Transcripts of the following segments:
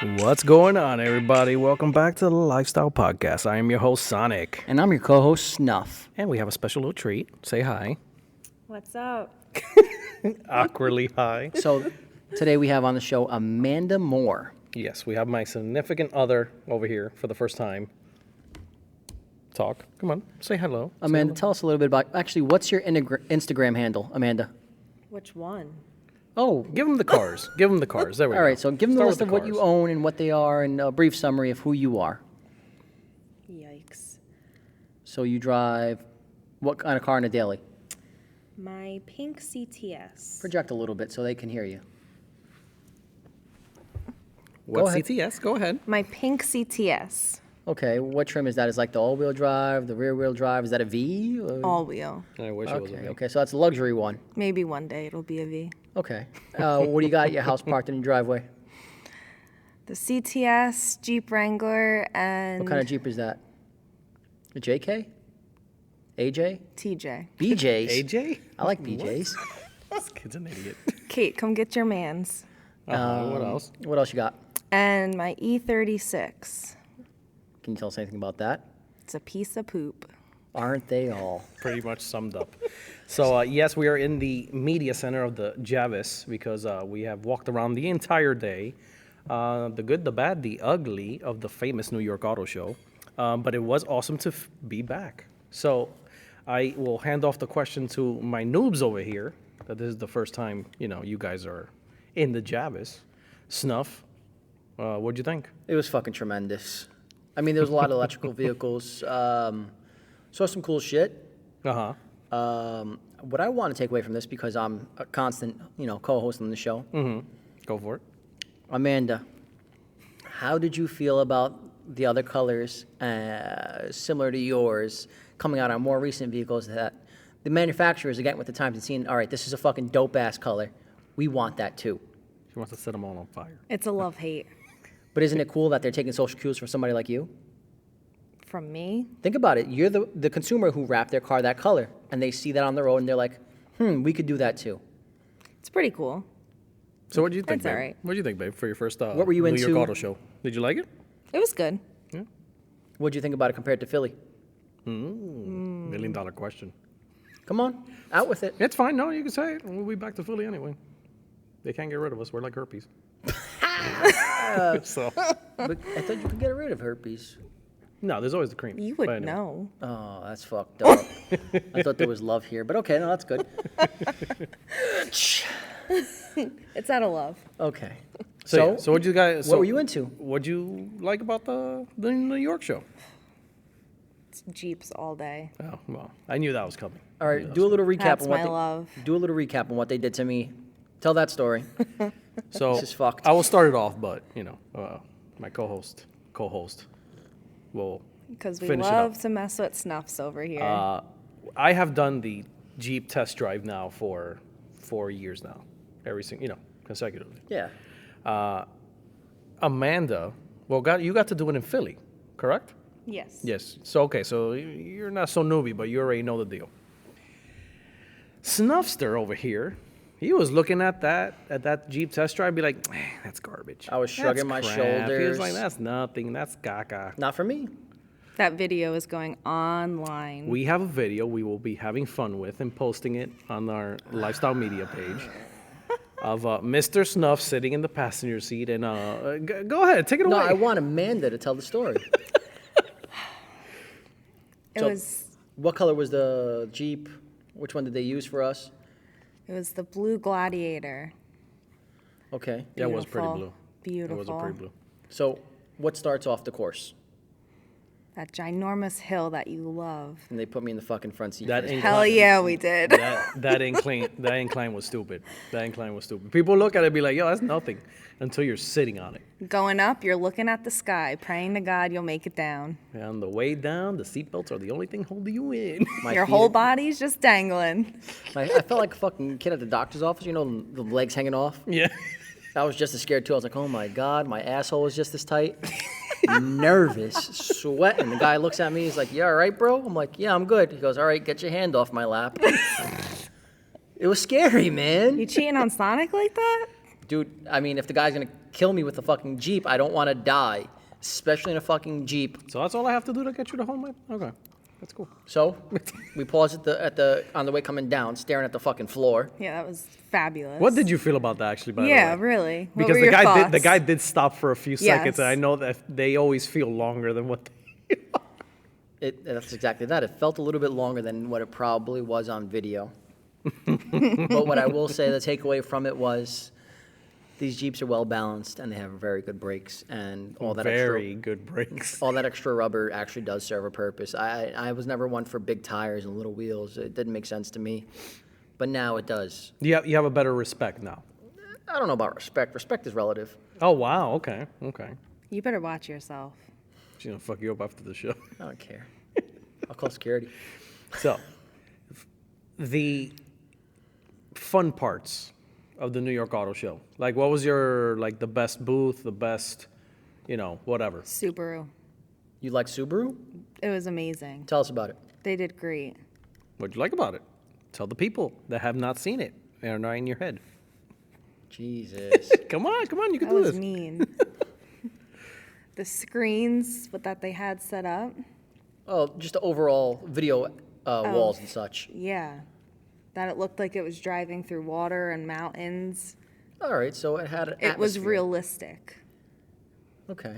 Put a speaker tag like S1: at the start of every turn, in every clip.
S1: What's going on, everybody? Welcome back to the Lifestyle Podcast. I am your host, Sonic.
S2: And I'm your co-host, Snuff.
S1: And we have a special little treat. Say hi.
S3: What's up?
S1: Awkwardly hi.
S2: So today we have on the show Amanda Moore.
S1: Yes, we have my significant other over here for the first time. Talk. Come on. Say hello.
S2: Amanda, tell us a little bit about, actually, what's your Instagram handle, Amanda?
S3: Which one?
S2: Oh,
S1: Give them the cars. Give them the cars. There we go.
S2: all right. So give them the
S1: Start
S2: list
S1: with
S2: of what you
S1: cars.
S2: own and what they are and a brief summary of who you are.
S3: Yikes.
S2: So you drive what kind of car on a daily?
S3: My pink CTS.
S2: Project a little bit so they can hear you.
S1: What
S2: ahead.
S1: CTS? Go ahead.
S3: My pink CTS.
S2: Okay, what trim is that? Is like the all-wheel drive, the rear-wheel drive? Is that a V? Or-
S3: All wheel.
S1: I wish it was a
S2: Okay,
S1: V.
S2: okay, so that's a luxury one.
S3: Maybe one day it'll be a V.
S2: Okay. What do you got at your house parked in your driveway?
S3: The CTS, Jeep Wrangler, and
S2: What kind of Jeep is that? A JK? AJ?
S3: TJ.
S2: BJs?
S1: AJ?
S2: I like BJs.
S1: This kid's an idiot.
S3: Kate, come get your mans.
S1: What else?
S2: What else you got?
S3: And my E36.
S2: Can you tell us anything about that?
S3: It's a piece of poop.
S2: Aren't they all?
S1: Pretty much summed up. So, yes, we are in the media center of the Javis because we have walked around the entire day. The good, the bad, the ugly of the famous New York Autoshow. But it was awesome to be back. So I will hand off the question to my noobs over here, that this is the first time, you guys are in the Javis. Snuff, what'd you think?
S2: It was fucking tremendous. I mean, there was a lot of electrical vehicles. Saw some cool shit.
S1: Uh-huh.
S2: What I want to take away from this, because I'm a constant, co-host on the show,
S1: Go for it.
S2: Amanda, how did you feel about the other colors similar to yours coming out on more recent vehicles that the manufacturers are getting with the times and seeing, all right, this is a fucking dope-ass color. We want that too.
S1: She wants to set them all on fire.
S3: It's a love-hate.
S2: But isn't it cool that they're taking social cues from somebody like you?
S3: From me?
S2: Think about it. You're the consumer who wrapped their car that color, and they see that on the road, and they're like, we could do that too.
S3: It's pretty cool.
S1: So what did you think,
S3: That's
S1: babe?
S3: all right.
S1: What did you think, babe, for your first
S2: What were you
S1: New
S2: into?
S1: York Auto Show? Did you like it?
S3: It was good.
S2: What'd you think about it compared to Philly?
S1: $1 million question.
S2: Come on, out with it.
S1: It's fine. No, you can say it. We'll be back to Philly anyway. They can't get rid of us. We're like herpes. So,
S2: But I thought you could get rid of herpes.
S1: no, there's always the cream.
S3: You
S1: But
S3: would
S1: anyway.
S3: know.
S2: Oh, that's fucked up. I thought there was love here, but okay, no, that's good.
S3: It's out of love.
S2: Okay.
S1: So what you guys?
S2: what were you into?
S1: What'd you like about the New York show?
S3: It's Jeeps all day.
S1: Oh well, I knew that was coming.
S2: All right, do a little recap
S3: That's
S2: on what
S3: my
S2: they,
S3: love.
S2: do a little recap on what they did to me. Tell that story.
S1: So
S2: This is fucked.
S1: I will start it off, but my co-host will
S3: Because we
S1: finish it
S3: love
S1: up.
S3: to mess with snuffs over here.
S1: I have done the Jeep test drive now for 4 years now, consecutively.
S2: Yeah.
S1: Amanda, you got to do it in Philly, correct?
S3: Yes.
S1: Yes. So you're not so newbie, but you already know the deal. Snuffster over here, he was looking at that Jeep test drive, be like, that's garbage.
S2: I was shrugging my
S1: That's crap." He was
S2: shoulders.
S1: like, that's nothing. That's caca.
S2: Not for me.
S3: That video is going online.
S1: We have a video we will be having fun with and posting it on our lifestyle media page of Mr. Snuff sitting in the passenger seat. And go ahead, take it
S2: No,
S1: away.
S2: I want Amanda to tell the story.
S3: It
S2: So-
S3: was
S2: What color was the Jeep? Which one did they use for us?
S3: the blue Gladiator.
S2: Okay.
S1: Yeah, it was pretty
S3: Beautiful.
S1: blue.
S3: Beautiful.
S1: It was a pretty blue.
S2: So what starts off the course?
S3: That ginormous hill that you love.
S2: And they put me in the fucking front seat.
S1: That
S2: first.
S1: incline,
S3: Hell yeah, we did.
S1: that incline was stupid. That incline was stupid. People look at it and be like, yo, that's nothing, until you're sitting on it.
S3: Going up, you're looking at the sky, praying to God you'll make it down.
S1: And on the way down, the seatbelts are the only thing holding you in.
S2: My
S3: Your
S2: feet-
S3: whole body's just dangling.
S2: I felt like a fucking kid at the doctor's office, the legs hanging off.
S1: Yeah.
S2: I was just as scared too. I was like, oh my God, my asshole is just this tight. Nervous, sweating. The guy looks at me, he's like, you all right, bro? I'm like, yeah, I'm good. He goes, all right, get your hand off my lap. It was scary, man.
S3: You cheating on Sonic like that?
S2: Dude, I mean, if the guy's going to kill me with a fucking Jeep. I don't want to die, especially in a fucking Jeep.
S1: So that's all I have to do to get you to home, man? Okay. That's cool.
S2: So we paused on the way coming down, staring at the fucking floor.
S3: Yeah, that was fabulous.
S1: What did you feel about that, actually, by
S3: Yeah,
S1: the way?
S3: really. What
S1: Because
S3: were
S1: the
S3: your
S1: guy
S3: thoughts?
S1: the guy did stop for a few seconds,
S3: Yes.
S1: and I know that they always feel longer than what they
S2: That's exactly that. It felt a little bit longer than what it probably was on video. But what I will say, the takeaway from it was these Jeeps are well balanced and they have very good brakes and all that
S1: very good brakes.
S2: all that extra rubber actually does serve a purpose. I was never one for big tires and little wheels. It didn't make sense to me. But now it does.
S1: You have a better respect now.
S2: I don't know about respect. Respect is relative.
S1: Oh, wow. Okay.
S3: You better watch yourself.
S1: She's going to fuck you up after the show.
S2: I don't care. I'll call security.
S1: So, the fun parts of the New York Auto Show. Like, what was your, the best booth, the best, whatever?
S3: Subaru.
S2: You like Subaru?
S3: It was amazing.
S2: Tell us about it.
S3: They did great.
S1: What'd you like about it? Tell the people that have not seen it and are not in your head.
S2: Jesus.
S1: Come on, you can
S3: That
S1: do
S3: was
S1: this.
S3: mean. The screens that they had set up.
S2: Oh, just the overall video walls and such.
S3: Yeah. That it looked like it was driving through water and mountains.
S2: All right, so it had an
S3: It was
S2: atmosphere.
S3: realistic.
S2: Okay.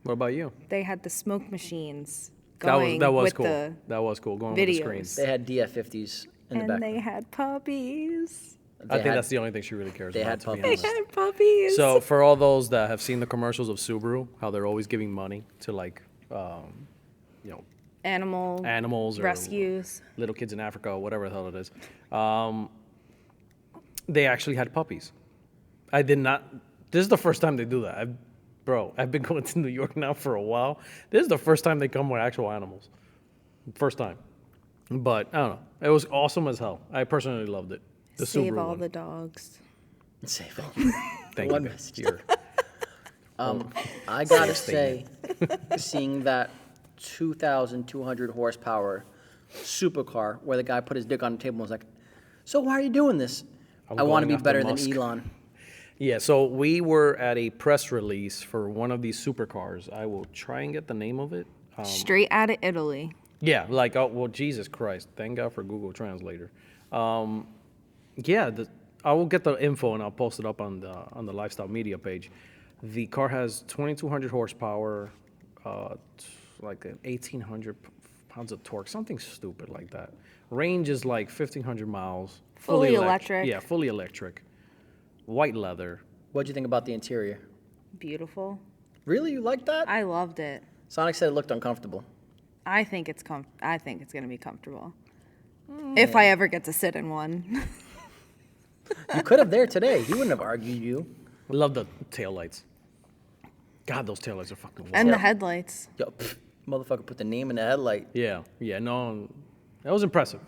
S1: What about you?
S3: They had the smoke machines
S1: That
S3: going
S1: was
S3: with
S1: cool.
S3: the
S1: That was cool. Going with the
S3: videos.
S1: screens.
S2: They had DF50s in the
S3: and
S2: back.
S3: they had puppies.
S1: I think that's the only thing she really cares
S2: they
S1: about.
S2: had
S1: to be
S2: puppies.
S3: They
S1: honest.
S3: had puppies.
S1: So for all those that have seen the commercials of Subaru, how they're always giving money to animals or
S3: rescues.
S1: little kids in Africa, or whatever the hell it is, they actually had puppies. I did not. This is the first time they do that. I've been going to New York now for a while. This is the first time they come with actual animals. First time. But I don't know. It was awesome as hell. I personally loved it. The
S3: Save
S1: Subaru
S3: all
S1: one.
S3: the dogs.
S2: Safe.
S1: Thank
S2: one
S1: you.
S2: message.
S1: You're-
S2: I gotta say, seeing that 2,200 horsepower supercar where the guy put his dick on the table and was like, "So why are you doing this?"
S1: I'm
S2: I want to
S1: going
S2: be
S1: after
S2: better than
S1: Musk.
S2: Elon.
S1: Yeah, so we were at a press release for one of these supercars. I will try and get the name of it.
S3: Straight out of Italy.
S1: Yeah, Jesus Christ. Thank God for Google Translator. I will get the info and I'll post it up on the Lifestyle Media page. The car has 2,200 horsepower, like 1,800 pounds of torque, something stupid like that. Range is like 1,500 miles.
S3: Fully electric.
S1: Yeah, fully electric. White leather.
S2: What'd you think about the interior?
S3: Beautiful.
S2: Really, you like that?
S3: I loved it.
S2: Sonic said it looked uncomfortable.
S3: I think it's going to be comfortable. If I ever get to sit in one.
S2: You could have there today. He wouldn't have argued you.
S1: I love the taillights. God, those taillights are fucking wild.
S3: And the headlights.
S2: Yo, motherfucker put the name in the headlight.
S1: Yeah, no, it was impressive.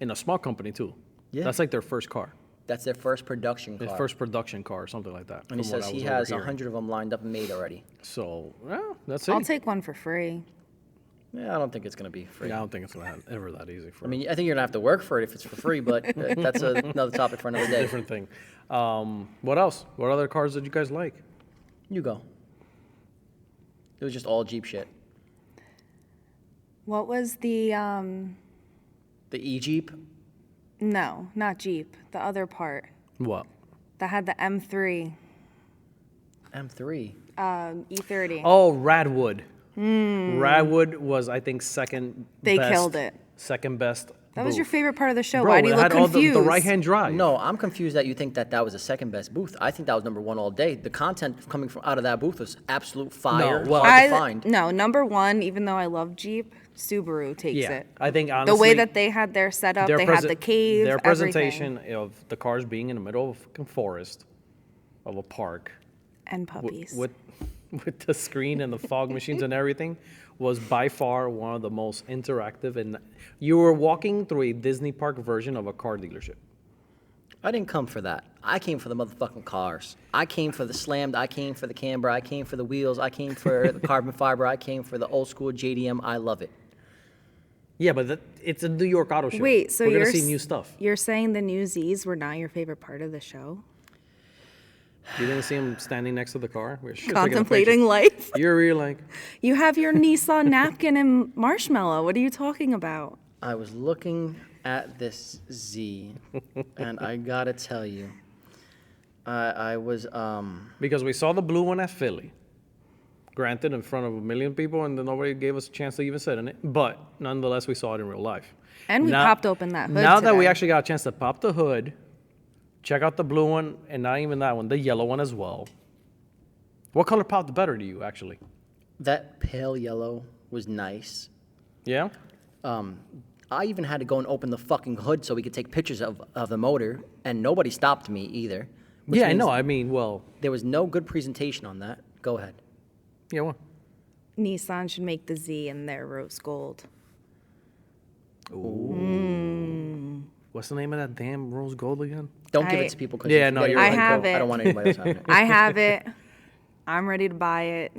S1: In a small company, too.
S2: Yeah.
S1: That's like their first car.
S2: That's their first production car.
S1: Their first production car or something like that.
S2: and he
S1: from what
S2: says
S1: I
S2: he
S1: was
S2: has
S1: overhearing.
S2: 100 of them lined up and made already.
S1: So, well, that's it.
S2: Oh,
S3: I'll take one for free.
S2: Yeah, I don't think it's going to be free.
S1: I don't think it's going to ever that easy for
S2: I mean, I think you're going to have to work for it if it's for free, but that's another topic for another
S1: a
S2: day.
S1: different thing. What else? What other cars did you guys like?
S2: You go. It was just all Jeep shit.
S3: What was the,
S2: The E-Jeep?
S3: no, not Jeep, the other part
S1: What?
S3: that had the M3,
S2: M3.
S3: E30.
S1: Oh, Radwood. Radwood was, I think, second
S3: They
S1: best.
S3: killed it.
S1: Second best.
S3: That was your
S1: booth.
S3: favorite part of the show.
S1: Bro,
S3: Why do you
S1: it
S3: look
S1: had all
S3: confused?
S1: the right-hand drive.
S2: No, I'm confused that you think that was the second best booth. I think that was number one all day. The content coming from out of that booth was absolute fire.
S1: No, well-
S2: hard to find.
S3: No, number one, even though I love Jeep, Subaru takes
S1: Yeah,
S3: it.
S1: I think honestly.
S3: The way that they had their setup, they had the cave,
S1: Their
S3: everything.
S1: presentation of the cars being in the middle of a fucking forest, of a park,
S3: And puppies.
S1: with the screen and the fog machines and everything, was by far one of the most interactive. And you were walking through a Disney park version of a car dealership.
S2: I didn't come for that. I came for the motherfucking cars. I came for the slammed. I came for the camber. I came for the wheels. I came for the carbon fiber. I came for the old school JDM. I love it.
S1: Yeah, but it's a New York Auto Show.
S3: Wait, so
S1: we're
S3: you're
S1: gonna see new stuff.
S3: You're saying the new Zs were not your favorite part of the show?
S1: You didn't see him standing next to the car? We were taking a
S3: Contemplating
S1: picture.
S3: life.
S1: You're really like,
S3: You have your Nissan napkin and marshmallow. What are you talking about?
S2: I was looking at this Z, and I gotta tell you, I was
S1: because we saw the blue one at Philly. Granted, in front of a million people, and then nobody gave us a chance to even sit in it. But nonetheless, we saw it in real life.
S3: And we popped open that hood
S1: Now that we
S3: today.
S1: actually got a chance to pop the hood, check out the blue one, and not even that one, the yellow one as well. What color popped better to you, actually?
S2: that pale yellow was nice.
S1: Yeah?
S2: I even had to go and open the fucking hood so we could take pictures of the motor, and nobody stopped me either. which
S1: Yeah, I
S2: means
S1: know. I mean, well,
S2: There was no good presentation on that. Go ahead.
S1: yeah, well.
S3: Nissan should make the Z in their rose gold.
S1: What's the name of that damn rose gold again?
S2: Don't give
S3: I-
S2: it to people because
S1: Yeah, no, you're
S3: I
S1: right.
S3: have
S2: I don't
S3: it.
S2: want anybody else having it.
S3: I have it. I'm ready to buy it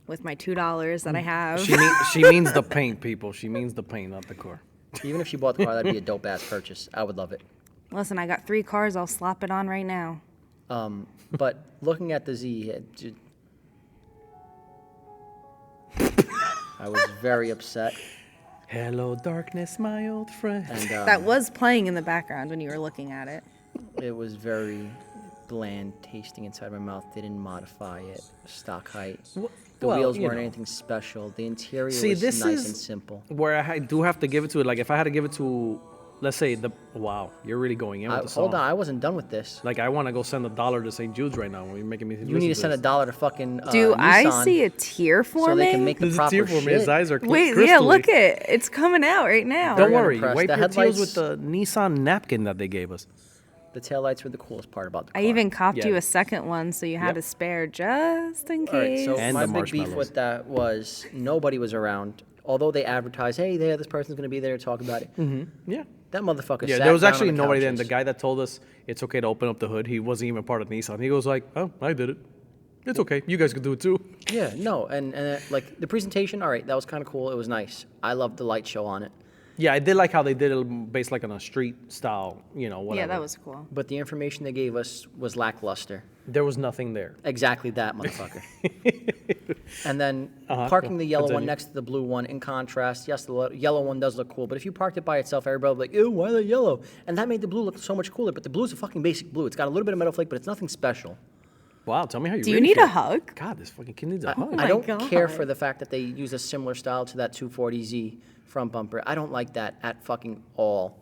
S3: with my $2 that I have.
S1: She means the paint, people. She means the paint, not the car.
S2: Even if she bought the car, that'd be a dope ass purchase. I would love it.
S3: Listen, I got 3 cars. I'll slap it on right now.
S2: But looking at the Z, I was very upset.
S1: Hello, darkness, my old friend.
S2: And
S3: That was playing in the background when you were looking at it.
S2: it was very bland tasting inside my mouth. They didn't modify it. Stock height. The
S1: well,
S2: wheels
S1: you
S2: weren't
S1: know.
S2: anything special. The interior
S1: See,
S2: was
S1: this
S2: nice
S1: is
S2: and simple.
S1: where I do have to give it to it. Like, if I had to give it to, let's say, wow, you're really going in with the song.
S2: Hold on, I wasn't done with this.
S1: Like, I want to go send $1 to St. Jude's right now when you're making me
S2: You need to send $1 to fucking
S3: Do I
S2: Nissan
S3: see a tear
S2: so
S3: forming?
S2: they can make the
S1: There's a
S2: proper
S1: tear for me.
S2: shit.
S1: His eyes are
S3: Wait,
S1: crystally.
S3: yeah, look it. It's coming out right now.
S1: Don't
S2: Very
S1: worry.
S2: unimpressed.
S1: Wipe
S2: The
S1: your tears with
S2: headlights-
S1: the Nissan napkin that they gave us.
S2: The taillights were the coolest part about the car.
S3: I even copped
S1: Yeah.
S3: you a second one, so you had
S1: Yep.
S3: a spare just in
S2: All right,
S3: case.
S2: so
S1: And
S2: my
S1: the
S2: big beef
S1: marshmallows.
S2: with that was nobody was around. Although they advertised, hey, there, this person's going to be there to talk about it.
S1: Yeah.
S2: That motherfucker
S1: Yeah,
S2: sat
S1: there was
S2: down
S1: actually
S2: on the
S1: nobody there. And the
S2: couches.
S1: guy that told us it's okay to open up the hood, he wasn't even part of Nissan. He goes like, oh, I did it. It's okay. You guys could do it too.
S2: Yeah, no, and like the presentation, all right, that was kind of cool. It was nice. I loved the light show on it.
S1: Yeah, I did like how they did it based like on a street style, whatever.
S3: Yeah, that was cool.
S2: But the information they gave us was lackluster.
S1: There was nothing there.
S2: Exactly that, motherfucker. And then
S1: Uh-huh,
S2: parking the yellow one
S1: continue.
S2: next to the blue one in contrast. Yes, the yellow one does look cool, but if you parked it by itself, everybody would be like, ew, why the yellow? And that made the blue look so much cooler. But the blue's a fucking basic blue. It's got a little bit of metal flake, but it's nothing special.
S1: Wow, tell me how you
S3: Do you
S1: really
S3: need
S1: feel.
S3: a hug?
S1: God, this fucking kid needs a hug.
S3: my
S2: I don't care
S3: God.
S2: for the fact that they use a similar style to that 240Z front bumper. I don't like that at fucking all.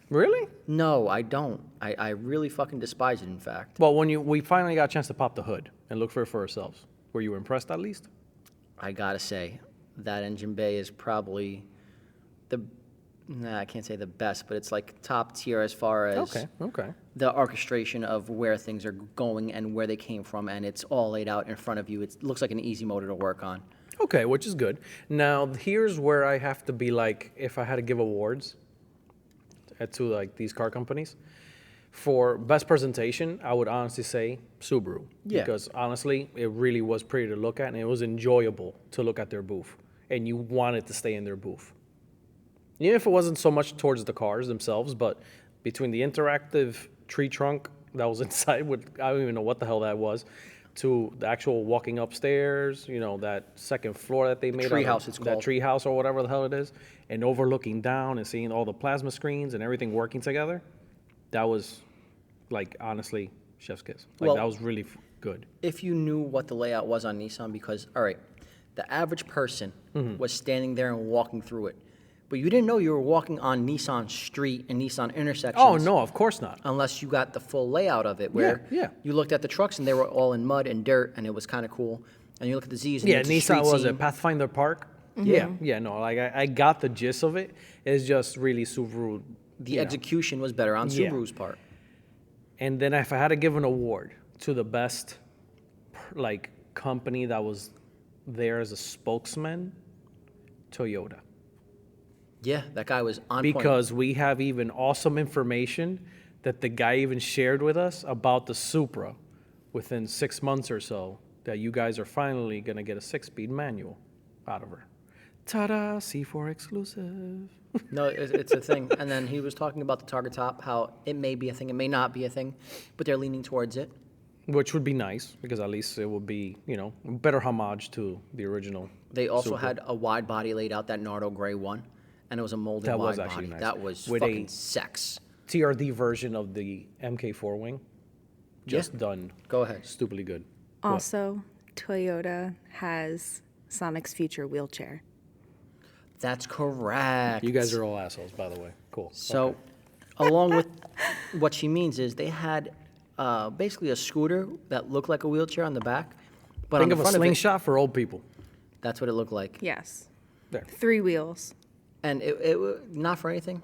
S1: Really?
S2: No, I don't. I really fucking despise it, in fact.
S1: Well, when we finally got a chance to pop the hood and look for it for ourselves, were you impressed at least?
S2: I gotta say, that engine bay is probably I can't say the best, but it's like top tier as far as
S1: Okay.
S2: the orchestration of where things are going and where they came from, and it's all laid out in front of you. It looks like an easy motor to work on.
S1: Okay, which is good. Now, here's where I have to be like, if I had to give awards to like these car companies, for best presentation, I would honestly say Subaru.
S2: Yeah.
S1: Because honestly, it really was pretty to look at, and it was enjoyable to look at their booth, and you wanted to stay in their booth. Even if it wasn't so much towards the cars themselves, but between the interactive tree trunk that was inside, I don't even know what the hell that was, to the actual walking upstairs, that second floor that they made.
S2: treehouse, it's
S1: that
S2: called.
S1: treehouse or whatever the hell it is, and overlooking down and seeing all the plasma screens and everything working together. That was, like, honestly, chef's kiss. Like,
S2: Well-
S1: that was really good.
S2: If you knew what the layout was on Nissan, because, all right, the average person was standing there and walking through it, but you didn't know you were walking on Nissan Street and Nissan intersections.
S1: Oh, no, of course not.
S2: Unless you got the full layout of it, where
S1: yeah.
S2: you looked at the trucks and they were all in mud and dirt, and it was kind of cool. And you look at the Z's and
S1: Yeah,
S2: it's a
S1: Nissan
S2: street
S1: was
S2: scene.
S1: it Pathfinder Park? Yeah, no, like I got the gist of it. It's just really Subaru.
S2: The execution was better on
S1: Yeah.
S2: Subaru's part.
S1: And then if I had to give an award to the best, like, company that was there as a spokesman, Toyota.
S2: Yeah, that guy was on point.
S1: Because we have even awesome information that the guy even shared with us about the Supra within 6 months or so, that you guys are finally going to get a 6-speed manual out of her. Ta-da, C4 exclusive.
S2: No, it's a thing. And then he was talking about the Target Top, how it may be a thing, it may not be a thing, but they're leaning towards it.
S1: which would be nice because at least it would be, better homage to the original.
S2: They also
S1: Supra.
S2: had a wide body laid out, that Nardo gray one, and it was a molded
S1: That
S2: wide
S1: was actually
S2: body.
S1: nice.
S2: That was
S1: With a-
S2: fucking sex.
S1: TRD version of the MK4 wing, just done
S2: Go ahead.
S1: stupidly good. What?
S3: Also, Toyota has Sonic's future wheelchair.
S2: That's correct.
S1: You guys are all assholes, by the way. Cool.
S2: So, along with what she means is they had basically a scooter that looked like a wheelchair on the back, but
S1: Think
S2: on the
S1: of a
S2: front
S1: slingshot for old people.
S2: that's what it looked like.
S3: Yes.
S1: There.
S3: 3 wheels.
S2: And it not for anything.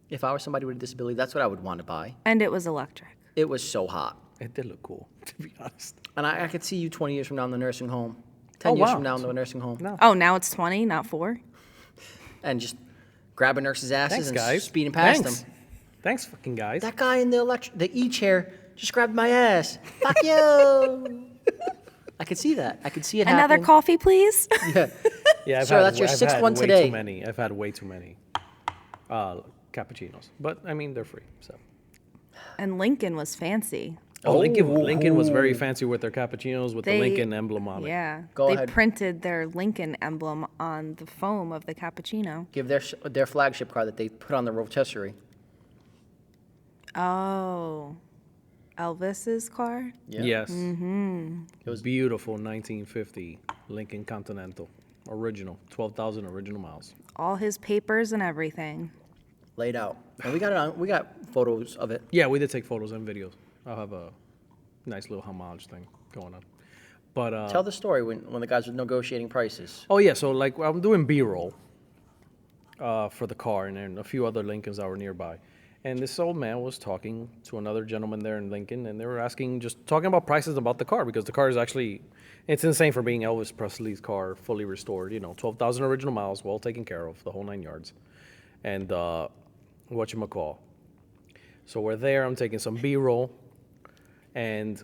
S2: If I was somebody with a disability, that's what I would want to buy.
S3: And it was electric.
S2: It was so hot.
S1: It did look cool, to be honest.
S2: And I could see you 20 years from now in the nursing home, 10
S1: Oh,
S2: years
S1: wow.
S2: from now in the nursing home,
S1: No.
S3: Oh, now it's 20, not 4?
S2: and just grabbing nurses' asses
S1: Thanks,
S2: and
S1: guys.
S2: speeding past
S1: Thanks.
S2: them.
S1: Thanks, fucking guys.
S2: That guy in the e-chair just grabbed my ass. Fuck you. I could see that. I could see it
S3: Another
S2: happening.
S3: coffee, please?
S2: Yeah.
S1: Yeah,
S2: Sir, that's your
S1: I've
S2: sixth
S1: had
S2: one
S1: way
S2: today.
S1: Too many. I've had way too many cappuccinos, but I mean they're free. So.
S3: And Lincoln was fancy.
S1: Oh, Lincoln was very fancy with their cappuccinos with the Lincoln emblem on it.
S3: Yeah.
S2: Go
S3: they
S2: ahead.
S3: printed their Lincoln emblem on the foam of the cappuccino.
S2: Give their flagship car that they put on the rotisserie.
S3: Oh. Elvis's car?
S2: Yeah.
S1: Yes.
S3: Mm-hmm.
S1: It was beautiful 1950 Lincoln Continental, original, 12,000 original miles.
S3: All his papers and everything.
S2: Laid out. And we got it on. We got photos of it.
S1: Yeah, we did take photos and videos. I'll have a nice little homage thing going on. But
S2: Tell the story when the guys were negotiating prices.
S1: oh yeah, so like I'm doing B-roll for the car and then a few other Lincolns that were nearby. And this old man was talking to another gentleman there in Lincoln, and they were talking about prices about the car because the car is actually, it's insane for being Elvis Presley's car, fully restored. 12,000 original miles, well taken care of, the whole 9 yards. And whatchamacall. So we're there. I'm taking some B-roll, and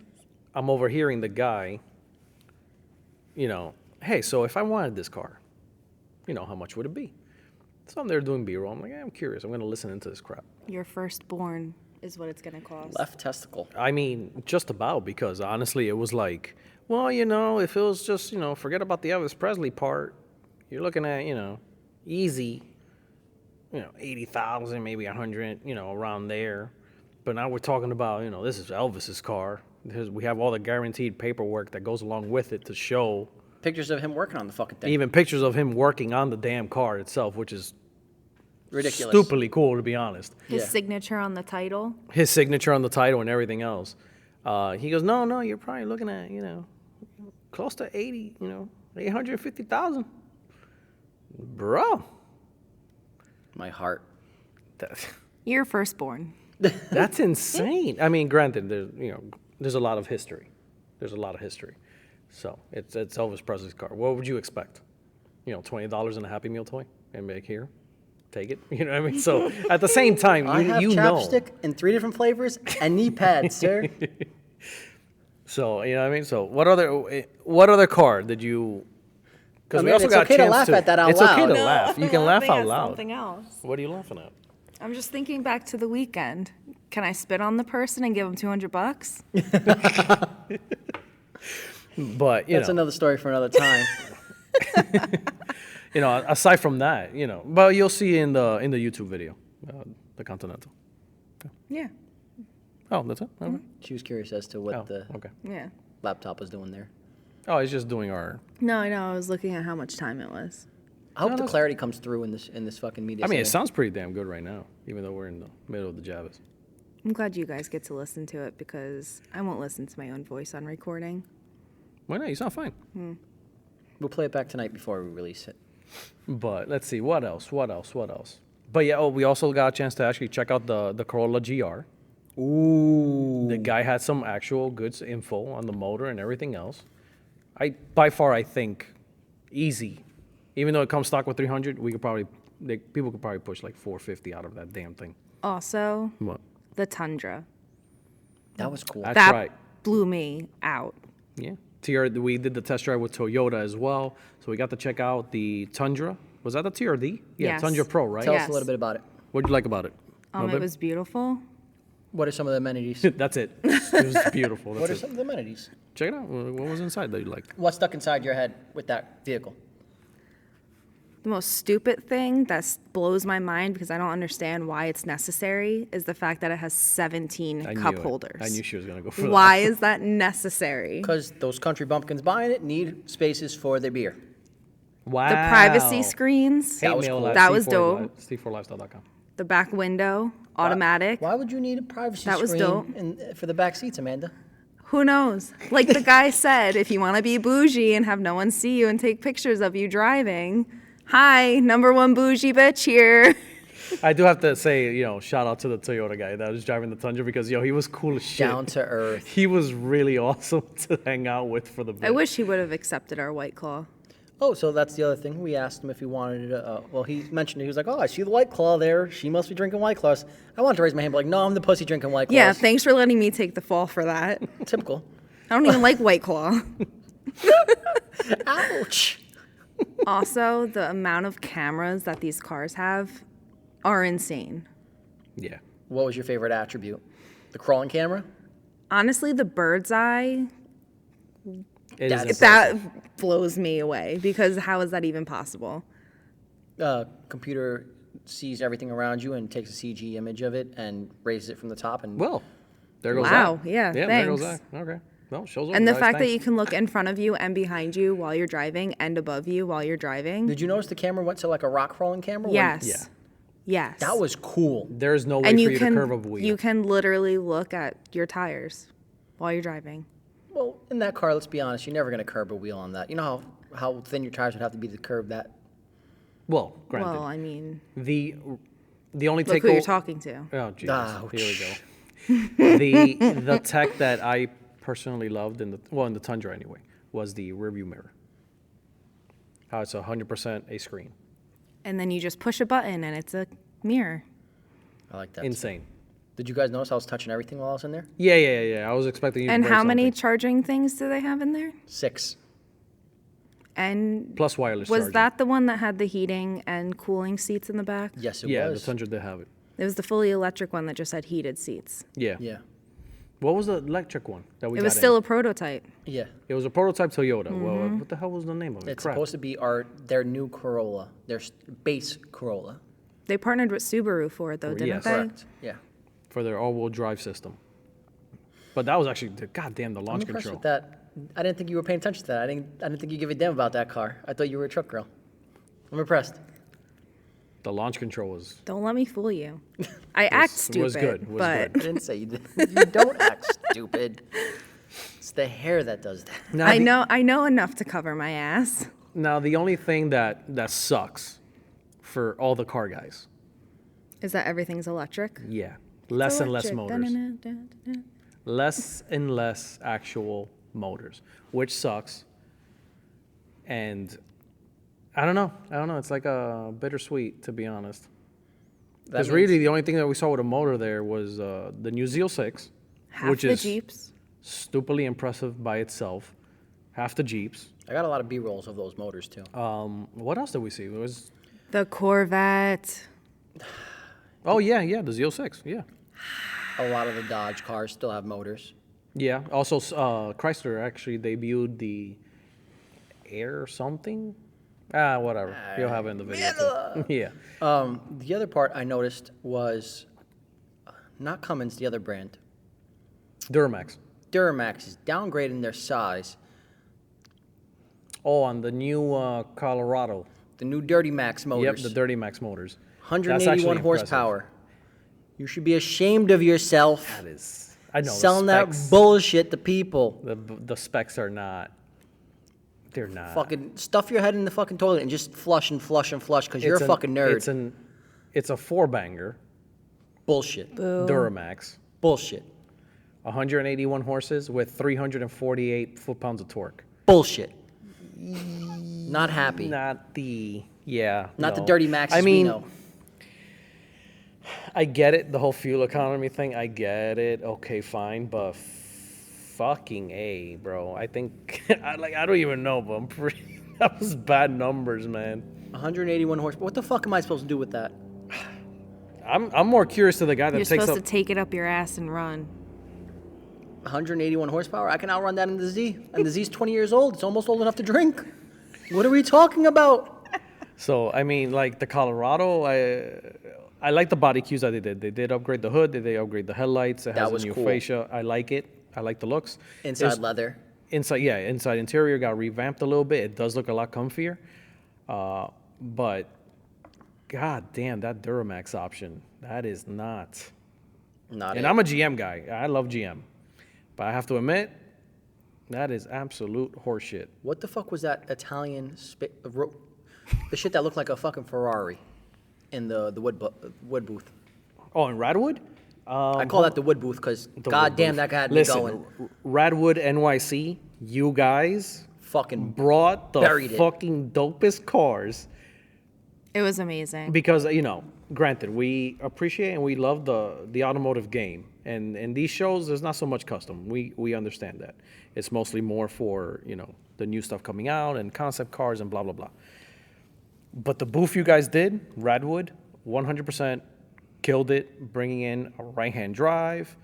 S1: I'm overhearing the guy. Hey, so if I wanted this car, how much would it be? So I'm there doing B-roll. I'm like, I'm curious. I'm going to listen into this crap.
S3: Your firstborn is what it's going to cost.
S2: Left testicle.
S1: I mean, just about, because honestly, it was like, well, if it was just, forget about the Elvis Presley part, you're looking at, easy, 80,000, maybe 100, around there. But now we're talking about, this is Elvis's car. We have all the guaranteed paperwork that goes along with it to show.
S2: Pictures of him working on the fucking thing.
S1: Even pictures of him working on the damn car itself, which is
S2: Ridiculous.
S1: stupidly cool, to be honest.
S3: His
S2: Yeah.
S3: signature on the title.
S1: His signature on the title and everything else. He goes, no, you're probably looking at, close to 80, 850,000. Bro.
S2: My heart.
S3: Your firstborn.
S1: That's insane. I mean, granted, there's a lot of history. So it's Elvis Presley's car. What would you expect? $20 in a Happy Meal toy? And be like, here, take it. You know what I mean? So at the same time,
S2: I have
S1: you know.
S2: chapstick in 3 different flavors and knee pads, sir.
S1: So, you know what I mean? So what other car did you... Because
S2: I
S1: we
S2: mean,
S1: also
S2: it's
S1: got
S2: okay
S1: a
S2: to
S1: chance
S2: laugh at that out
S1: It's okay
S2: loud.
S1: to
S2: No,
S1: laugh. You can laugh out loud.
S3: Something else.
S1: What are you laughing at?
S3: I'm just thinking back to the weekend. Can I spit on the person and give him $200?
S1: But,
S2: That's another story for another time.
S1: aside from that, but you'll see in the YouTube video, the Continental.
S3: Yeah.
S1: Oh, that's it? Okay.
S2: She was curious as to what the
S1: Okay.
S3: Yeah.
S2: laptop was doing there.
S1: Oh, it's just doing our...
S3: No, I know. I was looking at how much time it was.
S2: I hope the clarity comes through in this fucking media.
S1: I mean, it
S2: center.
S1: sounds pretty damn good right now, even though we're in the middle of the Javis.
S3: I'm glad you guys get to listen to it because I won't listen to my own voice on recording.
S1: Why not? You sound fine.
S2: We'll play it back tonight before we release it.
S1: But let's see, what else? But yeah, we also got a chance to actually check out the Corolla GR.
S2: Ooh.
S1: The guy had some actual good info on the motor and everything else. By far, I think, easy. Even though it comes stock with 300, people could probably push like 450 out of that damn thing.
S3: Also,
S1: What?
S3: the Tundra.
S2: That was cool.
S1: That's
S3: that
S1: right.
S3: blew me out.
S1: Yeah. We did the test drive with Toyota as well, so we got to check out the Tundra. Was that the TRD? Yeah,
S3: Yes.
S1: Tundra Pro, right?
S2: Tell us
S3: Yes.
S2: a little bit about it.
S1: What'd you like about it?
S3: It was beautiful.
S2: What are some of the amenities?
S1: That's it. It was beautiful.
S2: What
S1: That's
S2: are
S1: it.
S2: some of the amenities?
S1: Check it out. What was inside that you liked?
S2: What's stuck inside your head with that vehicle?
S3: The most stupid thing that blows my mind because I don't understand why it's necessary is the fact that it has 17
S1: I
S3: cup
S1: knew it.
S3: holders.
S1: I knew she was gonna go for that.
S3: Why is that necessary?
S2: Because those country bumpkins buying it need spaces for their beer.
S1: Wow.
S3: The privacy screens,
S1: Hate
S2: That was
S1: mail
S2: cool.
S1: at
S3: That was
S1: C4
S3: dope.
S1: C4lifestyle.com.
S3: the back window, automatic.
S2: Why would you need a privacy
S3: That was
S2: screen
S3: dope.
S2: for the back seats, Amanda?
S3: Who knows? Like the guy said, if you want to be bougie and have no one see you and take pictures of you driving, hi, number one bougie bitch here.
S1: I do have to say, shout out to the Toyota guy that was driving the Tundra because, he was cool as shit.
S2: Down to earth.
S1: He was really awesome to hang out with for the bit.
S3: I wish he would have accepted our White Claw.
S2: Oh, so that's the other thing. We asked him if he wanted to. Well, he mentioned it. He was like, "Oh, I see the White Claw there. She must be drinking White Claws." I wanted to raise my hand, but like, no, I'm the pussy drinking White Claws.
S3: Yeah, thanks for letting me take the fall for that.
S2: Typical.
S3: I don't even like White Claw.
S2: Ouch.
S3: Also, the amount of cameras that these cars have are insane.
S1: Yeah.
S2: What was your favorite attribute? The crawling camera?
S3: Honestly, the bird's eye,
S1: It
S2: That's-
S1: is
S3: that blows me away because how is that even possible?
S2: Computer sees everything around you and takes a CG image of it and raises it from the top. And
S1: Well, there goes
S3: Wow,
S1: that.
S3: yeah,
S1: there goes
S3: thanks.
S1: that. Okay. Well, shows up.
S3: And the
S1: guys,
S3: fact that you
S1: thanks.
S3: can look in front of you and behind you while you're driving and above you while you're driving.
S2: did you notice the camera went to like a rock crawling camera?
S3: Yes.
S1: Yeah.
S3: Yes.
S2: That was cool.
S1: There's no way
S3: and
S1: for
S3: you
S1: you
S3: can
S1: to curve a wheel.
S3: you can literally look at your tires while you're driving.
S2: Well, in that car, let's be honest, you're never going to curb a wheel on that. You know how thin your tires would have to be to curb that?
S1: Well, granted.
S3: Well, I mean,
S1: the only
S3: look
S1: take
S3: who you're talking to.
S1: Oh, Jesus.
S2: Ouch.
S1: Here we go. The tech that I personally loved in the Tundra anyway was the rearview mirror. How it's 100% a screen.
S3: And then you just push a button and it's a mirror.
S2: I like that.
S1: Insane.
S2: Did you guys notice I was touching everything while I was in there?
S1: Yeah. I was expecting you to
S3: And
S1: break
S3: how many
S1: something.
S3: charging things do they have in there?
S2: 6.
S3: And
S1: Plus wireless
S3: was
S1: charging.
S3: that the one that had the heating and cooling seats in the back?
S2: Yes, it
S1: Yeah,
S2: was.
S1: the Tundra did have it.
S3: It was the fully electric one that just had heated seats.
S1: Yeah.
S2: Yeah.
S1: What was the electric one that we
S3: It
S1: got
S3: was
S1: in?
S3: still a prototype.
S2: Yeah.
S1: It was a prototype Toyota. Well,
S3: Mm-hmm.
S1: what the hell was the name of it?
S2: It's
S1: Crap.
S2: supposed to be their new Corolla, their base Corolla.
S3: They partnered with Subaru for it, though, didn't
S1: yes.
S3: they?
S2: Correct. Yeah.
S1: For their all-wheel drive system. But that was actually the goddamn the
S2: I'm
S1: launch
S2: impressed
S1: control.
S2: with that. I didn't think you were paying attention to that. I didn't think you give a damn about that car. I thought you were a truck girl. I'm impressed.
S1: The launch control was
S3: Don't let me fool you. I act stupid,
S1: was good, was
S3: but
S1: good.
S2: I didn't say you did. You don't act stupid. It's the hair that does that.
S1: now,
S3: I know enough to cover my ass.
S1: Now the only thing that sucks for all the car guys,
S3: Is that everything's electric?
S1: yeah, less and less
S3: Electric.
S1: motors,
S3: Da-na-na-da-da-da.
S1: less and less actual motors, which sucks. And I don't know. It's like a bittersweet, to be honest. Because really, the only thing that we saw with a motor there was the new Zeal 6,
S3: Half
S1: which
S3: the
S1: is
S3: Jeeps.
S1: stupidly impressive by itself. Half the Jeeps.
S2: I got a lot of B-rolls of those motors too.
S1: What else did we see? It was
S3: The Corvette.
S1: oh yeah, the Zeal 6, yeah.
S2: A lot of the Dodge cars still have motors.
S1: Yeah. Also, Chrysler actually debuted the Air something. Whatever. You'll have it in the video. Too. Yeah.
S2: The other part I noticed was not Cummins, the other brand.
S1: Duramax.
S2: Duramax is downgrading their size.
S1: Oh, on the new Colorado.
S2: The new Dirty Max motors.
S1: Yep, the Dirty Max motors. That's
S2: 181
S1: actually impressive.
S2: horsepower. You should be ashamed of yourself
S1: That is. I know.
S2: selling
S1: the
S2: that
S1: specs,
S2: bullshit to people.
S1: The specs are not. They're not.
S2: Fucking stuff your head in the fucking toilet and just flush and flush and flush because you're a fucking nerd.
S1: It's a 4-banger
S2: Bullshit.
S1: Duramax.
S2: Bullshit.
S1: 181 horses with 348 foot-pounds of torque.
S2: Bullshit. Not happy.
S1: Not the
S2: Not the
S1: no.
S2: Dirty Maxes
S1: I mean,
S2: we know.
S1: I get it, the whole fuel economy thing. I get it. Okay, fine, but fucking A, bro. I think I don't even know, but I'm pretty. That was bad numbers, man.
S2: 181 horsepower. What the fuck am I supposed to do with that?
S1: I'm more curious to the guy that
S3: You're
S1: takes
S3: supposed
S1: up.
S3: to take it up your ass and run.
S2: 181 horsepower. I can outrun that in the Z. And the Z's 20 years old. It's almost old enough to drink. What are we talking about?
S1: So I mean, like the Colorado, I like the body cues that they did. They did upgrade the hood. They upgrade the headlights. It
S2: That
S1: has
S2: was
S1: a new
S2: cool.
S1: fascia. I like it. I like the looks.
S2: Inside
S1: There's-
S2: leather.
S1: Inside interior got revamped a little bit. It does look a lot comfier, but god damn that Duramax option, that is not.
S2: Not
S1: And
S2: it.
S1: I'm a GM guy. I love GM, but I have to admit, that is absolute horseshit.
S2: What the fuck was that Italian the shit that looked like a fucking Ferrari in the wood booth?
S1: Oh, and Radwood.
S2: I call that the wood booth because goddamn that guy had me
S1: Listen,
S2: going.
S1: Radwood NYC, you guys
S2: Fucking
S1: brought the
S2: buried it.
S1: fucking dopest cars.
S3: It was amazing.
S1: Because granted, we appreciate and we love the automotive game, and in these shows, there's not so much custom. We understand that. It's mostly more for the new stuff coming out and concept cars and blah blah blah. But the booth you guys did, Radwood, 100% killed it, bringing in a right-hand drive.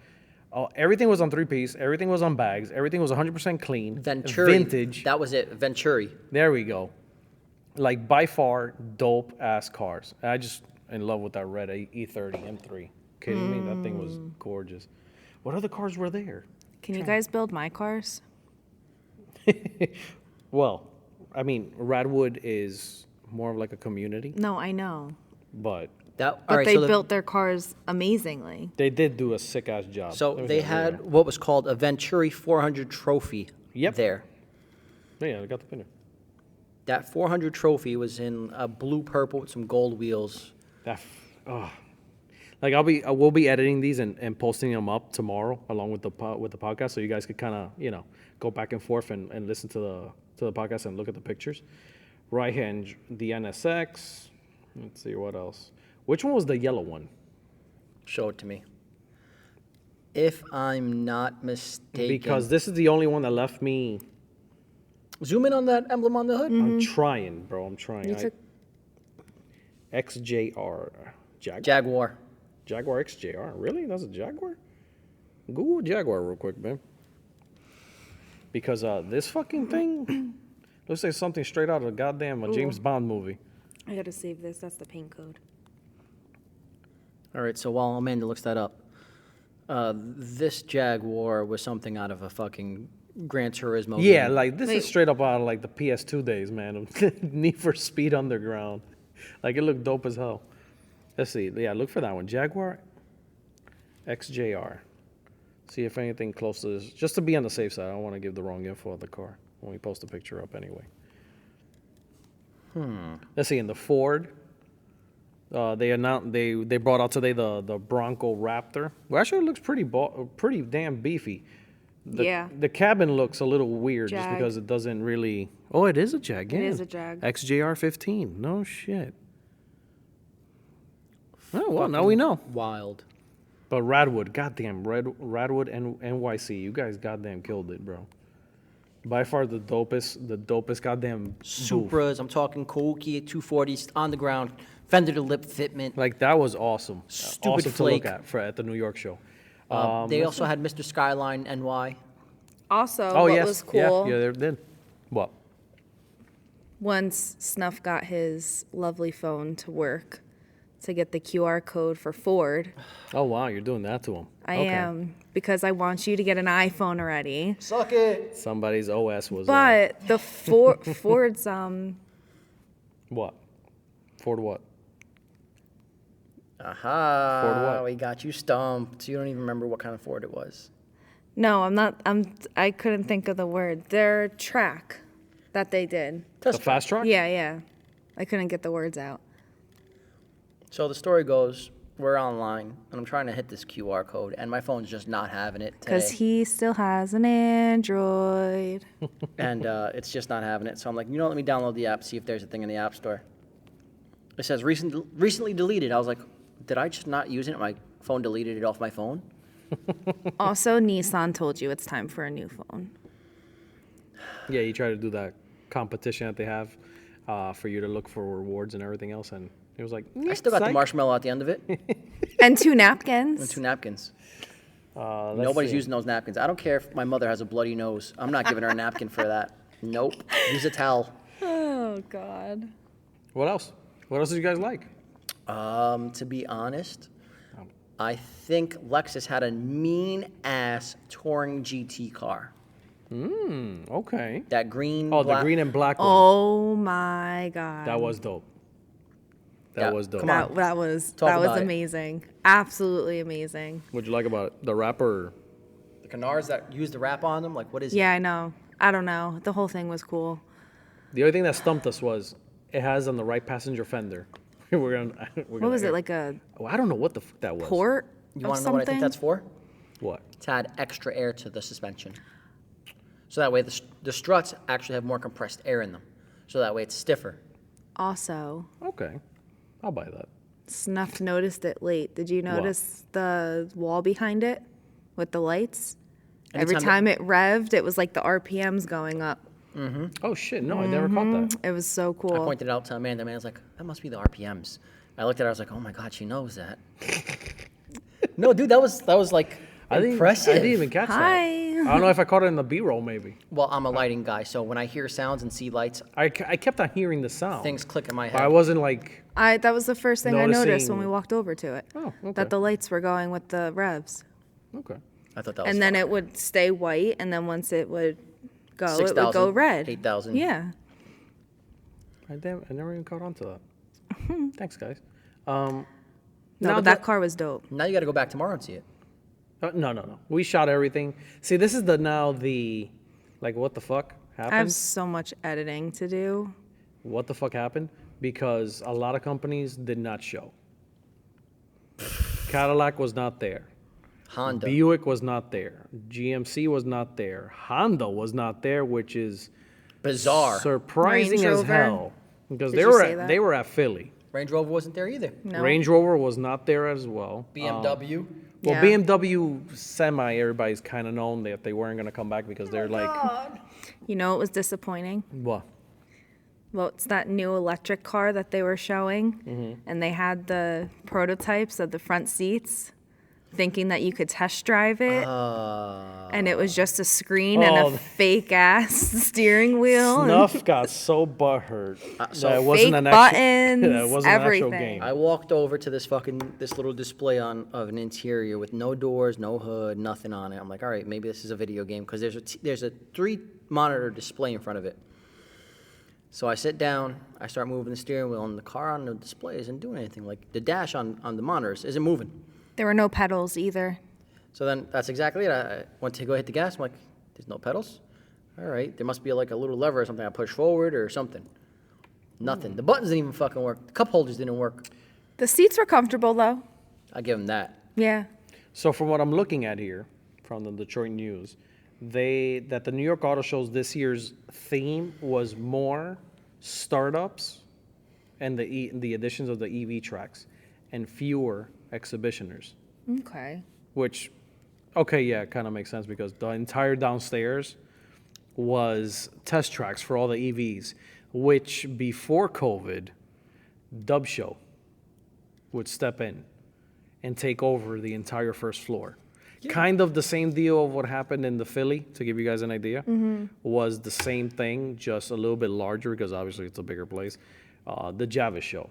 S1: Everything was on three-piece. Everything was on bags. Everything was 100% clean.
S2: Venturi.
S1: Vintage.
S2: That was it. Venturi.
S1: There we go. Like by far, dope ass cars. I just in love with that red E30 M3. Kidding me? That thing was gorgeous. What other cars were there?
S3: Can you guys build my cars?
S1: Well, I mean, Radwood is more of like a community,
S3: No, I know.
S1: but
S2: All
S3: But
S2: right,
S3: they
S2: so
S3: built their cars amazingly.
S1: they did do a sick ass job.
S2: So
S1: There was
S2: they
S1: no
S2: had
S1: way.
S2: what was called a Venturi 400 trophy
S1: Yep.
S2: there.
S1: Yeah, I got the pinner.
S2: That 400 trophy was in a blue purple with some gold wheels.
S1: Like I will be editing these and posting them up tomorrow along with the podcast, so you guys could kind of go back and forth and listen to the podcast and look at the pictures. Right hand, the NSX. Let's see what else. Which one was the yellow one?
S2: Show it to me. If I'm not mistaken.
S1: Because this is the only one that left me.
S2: Zoom in on that emblem on the hood.
S1: I'm trying, bro. I'm trying.
S3: You took-
S1: XJR.
S2: Jaguar.
S1: Jaguar XJR. Really? That's a Jaguar? Google Jaguar real quick, man. Because this fucking thing looks like something straight out of a goddamn James Bond movie.
S3: I gotta save this. That's the paint code.
S2: All right, so while Amanda looks that up, this Jaguar was something out of a fucking Gran Turismo
S1: Yeah,
S2: game.
S1: like this
S3: Wait.
S1: is straight up out of like the PS2 days, man. Need for Speed Underground. Like it looked dope as hell. Let's see. Yeah, look for that one. Jaguar XJR. See if anything close to this. Just to be on the safe side, I don't want to give the wrong info of the car when we post a picture up anyway. Let's see. In the Ford, they announced they brought out today the Bronco Raptor. Well, actually, it looks pretty damn beefy.
S3: Yeah.
S1: The cabin looks a little weird just
S3: Jag.
S1: because it doesn't really. Oh, it is a Jag.
S3: It
S1: yeah.
S3: is a Jag.
S1: XJR 15. No shit. Oh well, now we know.
S2: Wild.
S1: But Radwood, goddamn, Radwood and NYC, you guys goddamn killed it, bro. By far the dopest goddamn booth.
S2: Supras, I'm talking Kouki 240s on the ground, fender to lip fitment.
S1: Like that was awesome.
S2: Stupid
S1: awesome
S2: flake.
S1: to look at the New York show.
S2: They also had Mr. Skyline NY.
S3: Also,
S1: Oh
S3: what
S1: yes,
S3: was cool
S1: yeah, they did. What?
S3: once Snuff got his lovely phone to work to get the QR code for Ford,
S1: Oh wow, you're doing that to him.
S3: I am because I want you to get an iPhone already.
S2: Suck it.
S1: Somebody's OS was.
S3: But the Ford's
S1: What? Ford what?
S2: Aha.
S1: Ford what?
S2: We got you stumped. You don't even remember what kind of Ford it was.
S3: no, I'm not. I couldn't think of the word. Their track that they did.
S1: The fast truck?
S3: Yeah. I couldn't get the words out.
S2: So the story goes, we're online, and I'm trying to hit this QR code, and my phone's just not having it
S3: Because
S2: today.
S3: he still has an Android.
S2: And it's just not having it. So I'm like, let me download the app, see if there's a thing in the App Store. It says recently deleted. I was like, did I just not use it? My phone deleted it off my phone?
S3: Also, Nissan told you it's time for a new phone.
S1: Yeah, you try to do that competition that they have for you to look for rewards and everything else, and He was like,
S2: I still got the
S1: psych."
S2: marshmallow at the end of it and
S3: And 2 napkins.
S2: 2 napkins.
S1: Let's
S2: Nobody's
S1: see.
S2: using those napkins. I don't care if my mother has a bloody nose. I'm not giving her a napkin for that. Nope. Use a towel.
S3: Oh, God.
S1: What else? What else did you guys like?
S2: To be honest, I think Lexus had a mean-ass touring GT car.
S1: Okay.
S2: That green,
S1: Oh,
S2: black.
S1: the green and black one.
S3: Oh, my God.
S1: That was dope. That
S2: Yeah,
S1: was dope.
S2: come on.
S3: That was
S2: Talk about it.
S3: amazing. Absolutely amazing.
S1: What'd you like about it? The wrapper?
S2: The Canards that use the wrap on them, like, what is it?
S3: Yeah, I know. I don't know. The whole thing was cool.
S1: The only thing that stumped us was it has on the right passenger fender.
S3: What was it, like a
S1: Oh, I don't know what the fuck that was.
S3: port
S2: You
S3: of
S2: want to know what I think
S3: something?
S2: that's for?
S1: What?
S2: To add extra air to the suspension. So that way the struts actually have more compressed air in them. So that way it's stiffer.
S3: Also,
S1: Okay. I'll buy that.
S3: Snuff noticed it late. Did you notice the wall behind it with the lights? Every
S2: Anytime
S3: time it revved, it was like the RPMs going up.
S1: Oh, shit. No, I never caught that.
S3: It was so
S2: I
S3: cool.
S2: pointed it out to Amanda. Amanda's like, that must be the RPMs. I looked at her, I was like, oh my God, she knows that. No, dude, that was like impressive.
S1: I didn't even catch that.
S3: Hi.
S1: I don't know if I caught it in the B-roll, maybe.
S2: Well, I'm a lighting guy, so when I hear sounds and see lights,
S1: I kept on hearing the sound.
S2: things click in my
S1: But I
S2: head.
S1: wasn't like,
S3: That was the first thing I noticed when we
S1: Noticing-
S3: walked over to it.
S1: Oh, okay.
S3: That the lights were going with the revs.
S1: okay.
S2: I thought that was
S3: And then
S2: fun.
S3: it would stay white, and then once it would go, it would
S2: 6,000,
S3: go red.
S2: 8,000.
S3: Yeah.
S1: I never even caught on to that. Thanks, guys.
S3: No,
S1: Now
S3: but that car was dope.
S2: Now you got to go back tomorrow and see it.
S1: No. We shot everything. See, this is like, what the fuck
S3: I have
S1: happened?
S3: so much editing to do.
S1: What the fuck happened? Because a lot of companies did not show. Cadillac was not there.
S2: Honda.
S1: Buick was not there. GMC was not there. Honda was not there, which is
S2: Bizarre.
S1: surprising
S3: Range
S1: as
S3: Rover?
S1: hell. Because
S3: Did
S1: they
S3: you
S1: were
S3: say
S1: at,
S3: that?
S1: they were at Philly.
S2: Range Rover wasn't there either.
S3: No.
S1: Range Rover was not there as well.
S2: BMW.
S1: Well,
S3: Yeah.
S1: BMW semi, everybody's kind of known that they weren't going to come back because they're like,
S3: You know, it was disappointing.
S1: what?
S3: Well, it's that new electric car that they were showing,
S1: Mm-hmm.
S3: and they had the prototypes of the front seats, thinking that you could test drive it, and it was just a screen and
S1: Oh.
S3: a fake ass steering wheel. and
S1: Snuff got so butthurt
S2: so
S1: that it wasn't
S3: fake
S1: an actual,
S3: buttons,
S1: that it wasn't an actual
S3: everything.
S1: game.
S2: I walked over to this little display of an interior with no doors, no hood, nothing on it. I'm like, all right, maybe this is a video game because there's a 3-monitor display in front of it. So I sit down, I start moving the steering wheel, and the car on the display isn't doing anything. Like the dash on the monitors isn't moving.
S3: There were no pedals either.
S2: So then that's exactly it. I went to go hit the gas. I'm like, there's no pedals. All right, there must be like a little lever or something I push forward or something. Nothing. The buttons didn't even fucking work. The cup holders didn't work.
S3: The seats were comfortable though.
S2: I give them that.
S3: Yeah.
S1: So from what I'm looking at here, from the Detroit News, that the New York Auto Show's this year's theme was more startups and the additions of the EV tracks and fewer exhibitioners.
S3: Okay.
S1: Which, okay, yeah, kind of makes sense because the entire downstairs was test tracks for all the EVs, which before COVID, Dub Show would step in and take over the entire first floor. Kind of the same deal of what happened in the Philly, to give you guys an idea, was the same thing, just a little bit larger because obviously it's a bigger place. The Javis Show.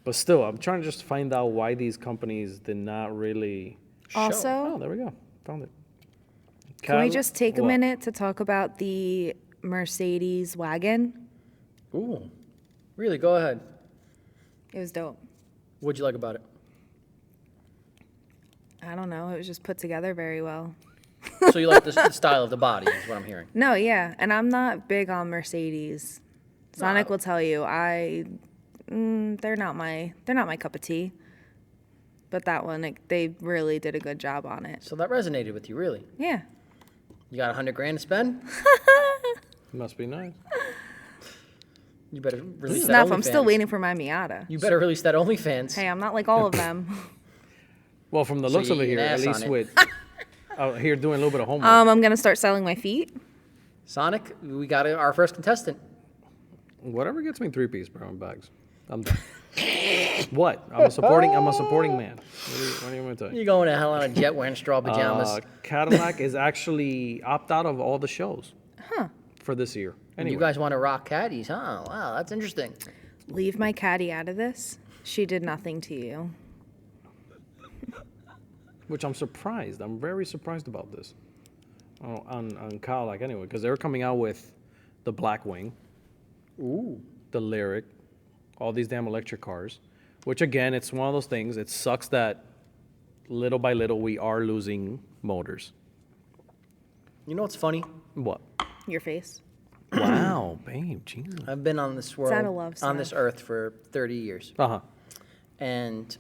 S1: But still, I'm trying to just find out why these companies did not really show.
S3: Also-
S1: Oh, there we go. Found it.
S3: Can we just take a
S1: What?
S3: minute to talk about the Mercedes wagon?
S2: Ooh. Really? Go ahead.
S3: It was dope.
S2: What'd you like about it?
S3: I don't know. It was just put together very well.
S2: So you like the style of the body is what I'm hearing.
S3: No, yeah, and I'm not big on Mercedes. Sonic will tell you, they're not my cup of tea. But that one, they really did a good job on it.
S2: So that resonated with you, really?
S3: Yeah.
S2: You got $100,000 to spend?
S1: Must be nice.
S2: You better release that
S3: Snuff, I'm still
S2: OnlyFans.
S3: waiting for my Miata.
S2: You better release that OnlyFans.
S3: Hey, I'm not like all of them.
S1: Well, from the
S2: So
S1: looks
S2: you
S1: of it
S2: eat
S1: here,
S2: an
S1: at
S2: ass
S1: least
S2: on it.
S1: with out here doing a little bit of homework.
S3: I'm gonna start selling my feet.
S2: Sonic, we got our first contestant.
S1: Whatever gets me 3-piece, bro, in bags. I'm done. What? I'm a supporting man. What do you want to tell you?
S2: You're going to hell on a jet wearing straw pajamas.
S1: Cadillac is actually opt out of all the shows for this year. Anyway.
S2: You guys want to rock caddies, huh? Wow, that's interesting.
S3: Leave my caddy out of this. She did nothing to you.
S1: Which I'm surprised. I'm very surprised about this. On Cadillac anyway, because they were coming out with the Blackwing, the Lyric, all these damn electric cars. Which again, it's one of those things. It sucks that little by little we are losing motors.
S2: You know what's funny?
S1: What?
S3: Your face.
S1: Wow, babe, Jesus.
S2: I've been on this world,
S3: that a love
S2: on this
S3: song?
S2: earth for 30 years.
S1: Uh-huh.
S2: And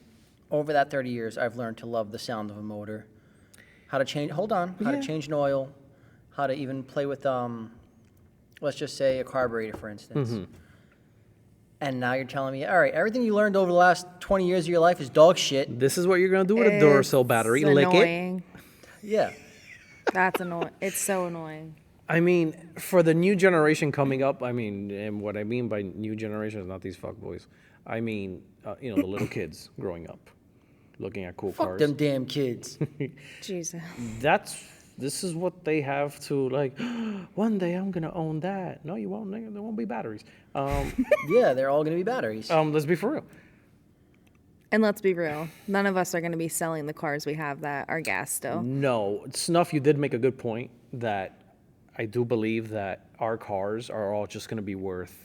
S2: over that 30 years, I've learned to love the sound of a motor. How to change, to change an oil, how to even play with, let's just say a carburetor, for instance. And now you're telling me, all right, everything you learned over the last 20 years of your life is dog shit.
S1: This is what you're going to do with a Duracell battery. Lick it.
S3: Annoying.
S2: Yeah.
S3: That's annoying. It's so annoying.
S1: I mean, for the new generation coming up, I mean, and what I mean by new generation is not these fuckboys. I mean, the little kids growing up, looking at cool
S2: Fuck
S1: cars.
S2: them damn kids.
S3: Jesus.
S1: This is what they have to, like, one day I'm going to own that. No, you won't, nigga. There won't be batteries.
S2: Yeah, they're all going to be batteries.
S1: Let's be for real.
S3: And let's be real. None of us are going to be selling the cars we have that are gas still.
S1: No. Snuff, you did make a good point that I do believe that our cars are all just going to be worth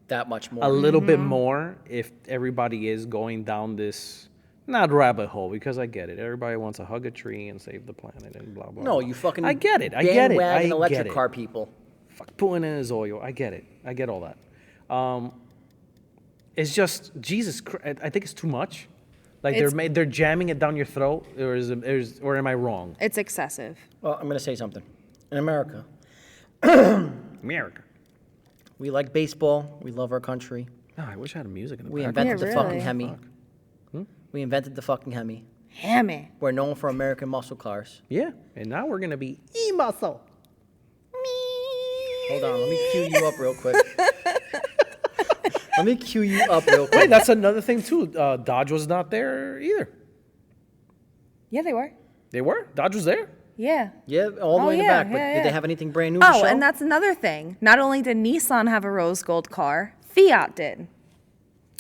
S2: That much more.
S1: a little bit more if everybody is going down this, not rabbit hole, because I get it. Everybody wants to hug a tree and save the planet and blah, blah,
S2: No,
S1: blah.
S2: you fucking
S1: I get it. I get it. I
S2: bandwagon electric
S1: get it.
S2: car people.
S1: Fuck putting in his oil. I get it. I get all that. It's just, Jesus Christ, I think it's too much. Like they're jamming it down your throat, or am I wrong?
S3: It's excessive.
S2: Well, I'm going to say something. In America,
S1: America.
S2: we like baseball. We love our country.
S1: Oh, I wish I had music in the
S2: We
S1: background.
S2: invented
S3: Yeah,
S2: the fucking
S3: really.
S2: Hemi. We invented the fucking Hemi.
S3: Hammy.
S2: We're known for American muscle cars.
S1: Yeah, and now we're gonna be e-muscle.
S2: Hold on, let me cue you up real quick. Let me cue you up real
S1: Wait,
S2: quick.
S1: that's another thing too. Dodge was not there either.
S3: Yeah, they were.
S1: They were. Dodge was there.
S3: Yeah.
S2: Yeah, all the
S3: Oh,
S2: way in the
S3: yeah,
S2: back. But
S3: yeah,
S2: did
S3: yeah.
S2: they have anything brand new to
S3: Oh,
S2: show?
S3: and that's another thing. Not only did Nissan have a rose gold car, Fiat did.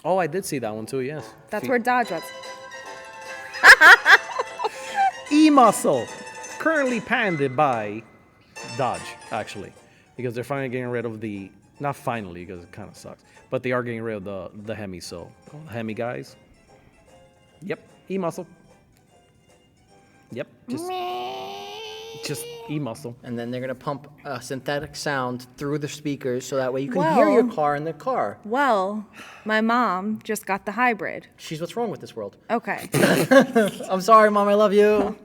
S1: Oh, I did see that one too. Yes.
S3: That's where Dodge was.
S1: E-muscle, currently patented by Dodge, actually, because they're finally getting rid of the. Not finally, because it kind of sucks, but they are getting rid of the Hemi. So, Hemi guys. Yep, e-muscle. Yep, just e-muscle.
S2: And then they're going to pump a synthetic sound through the speakers so that way you can hear your
S3: Well-
S2: car in the car.
S3: Well, my mom just got the hybrid.
S2: She's what's wrong with this world.
S3: Okay.
S2: I'm sorry, Mom, I love you.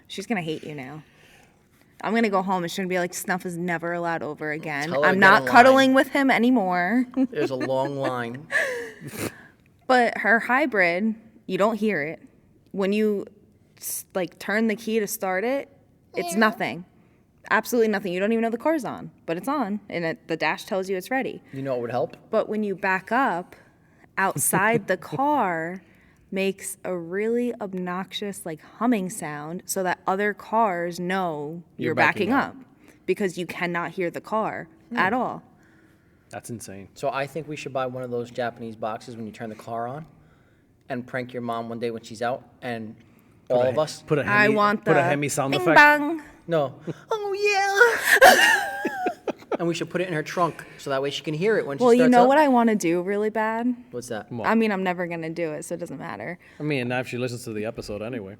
S3: She's going to hate you now. I'm going to go home and she's going to be like, Snuff is never allowed over again.
S2: Tell her to
S3: I'm
S2: get
S3: not
S2: in line.
S3: cuddling with him anymore.
S2: There's a long line.
S3: But her hybrid, you don't hear it. When you turn the key to start it, it's nothing. Absolutely nothing. You don't even know the car's on, but it's on, and the dash tells you it's ready.
S2: You know what would help?
S3: But when you back up, outside the car makes a really obnoxious humming sound so that other cars know you're backing up because you cannot hear the car at all.
S1: That's insane.
S2: So I think we should buy one of those Japanese boxes when you turn the car on and prank your mom one day when she's out and all of us.
S1: Put a Hemi,
S3: I want the
S1: put a Hemi sound
S3: bing
S1: effect.
S3: bang.
S2: No. Oh, yeah. And we should put it in her trunk so that way she can hear it when she
S3: Well,
S2: starts
S3: you know
S2: up.
S3: what I want to do really bad?
S2: What's that?
S3: I mean, I'm never going to do it, so it doesn't matter.
S1: I mean, now if she listens to the episode anyway.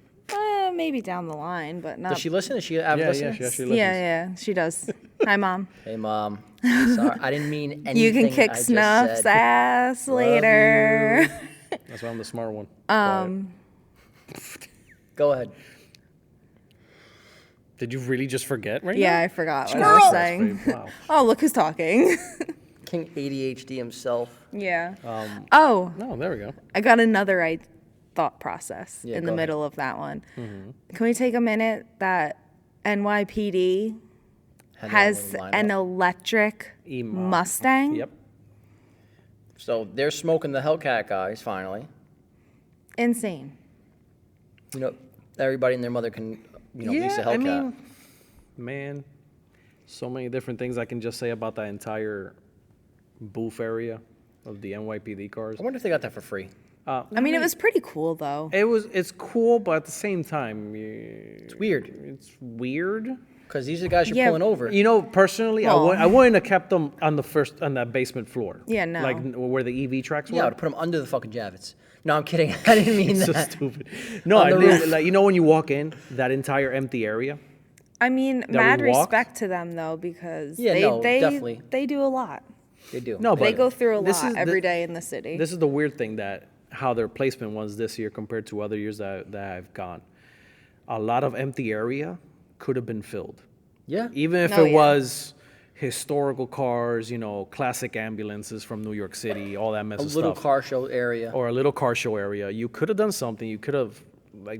S3: Maybe down the line, but not.
S2: Does she listen? Is she an avid
S1: Yeah,
S2: listener?
S1: yeah, she actually listens.
S3: Yeah, she does. Hi, Mom.
S2: Hey, Mom. Sorry, I didn't mean anything.
S3: You can
S2: I
S3: kick
S2: just
S3: Snuff's
S2: said.
S3: ass
S2: Love
S3: later.
S2: you.
S1: That's why I'm the smart one.
S2: Go ahead.
S1: Did you really just forget right
S3: Yeah,
S1: now?
S3: I forgot what I was saying.
S1: Wow.
S3: Oh, look who's talking.
S2: King ADHD himself.
S3: Yeah.
S1: Um,
S3: Oh,
S1: No, there we go.
S3: I got another thought process
S2: Yeah,
S3: in
S2: go
S3: the
S2: ahead.
S3: middle of that one. Can we take a minute that NYPD
S2: Had
S3: has
S2: that one lined
S3: an
S2: up.
S3: electric
S1: E-Mod.
S3: Mustang?
S1: Yep.
S2: So they're smoking the Hellcat guys finally.
S3: Insane.
S2: You know, everybody and their mother can, lease a Hellcat.
S1: I mean, man, so many different things I can just say about that entire booth area of the NYPD cars.
S2: I wonder if they got that for free.
S3: I mean, it was pretty cool though.
S1: It's cool, but at the same time,
S2: It's weird
S1: it's weird.
S2: because these are the guys you're
S3: Yeah.
S2: pulling over.
S1: You know, personally,
S3: Well-
S1: I wouldn't have kept them on that basement floor.
S3: Yeah, no.
S1: Like where the EV tracks were.
S2: Yeah, I would put them under the fucking Javits. No, I'm kidding. I didn't mean
S1: So
S2: that.
S1: stupid. No,
S2: On
S1: I
S2: the
S1: did,
S2: roof.
S1: like when you walk in that entire empty area.
S3: I mean,
S1: we
S3: mad
S1: walked?
S3: respect to them though, because
S2: Yeah, no, definitely.
S3: they do a lot.
S2: They do.
S1: No, but
S3: They go through a
S1: this
S3: lot
S1: is
S3: every day in the city.
S1: This is the weird thing that how their placement was this year compared to other years that I've gone. A lot of empty area could have been filled.
S2: Yeah.
S1: Even if
S3: Oh,
S1: it
S3: yeah.
S1: was historical cars, classic ambulances from New York City, all that mess
S2: A
S1: of
S2: little
S1: stuff.
S2: car show area.
S1: Or a little car show area. You could have done something. You could have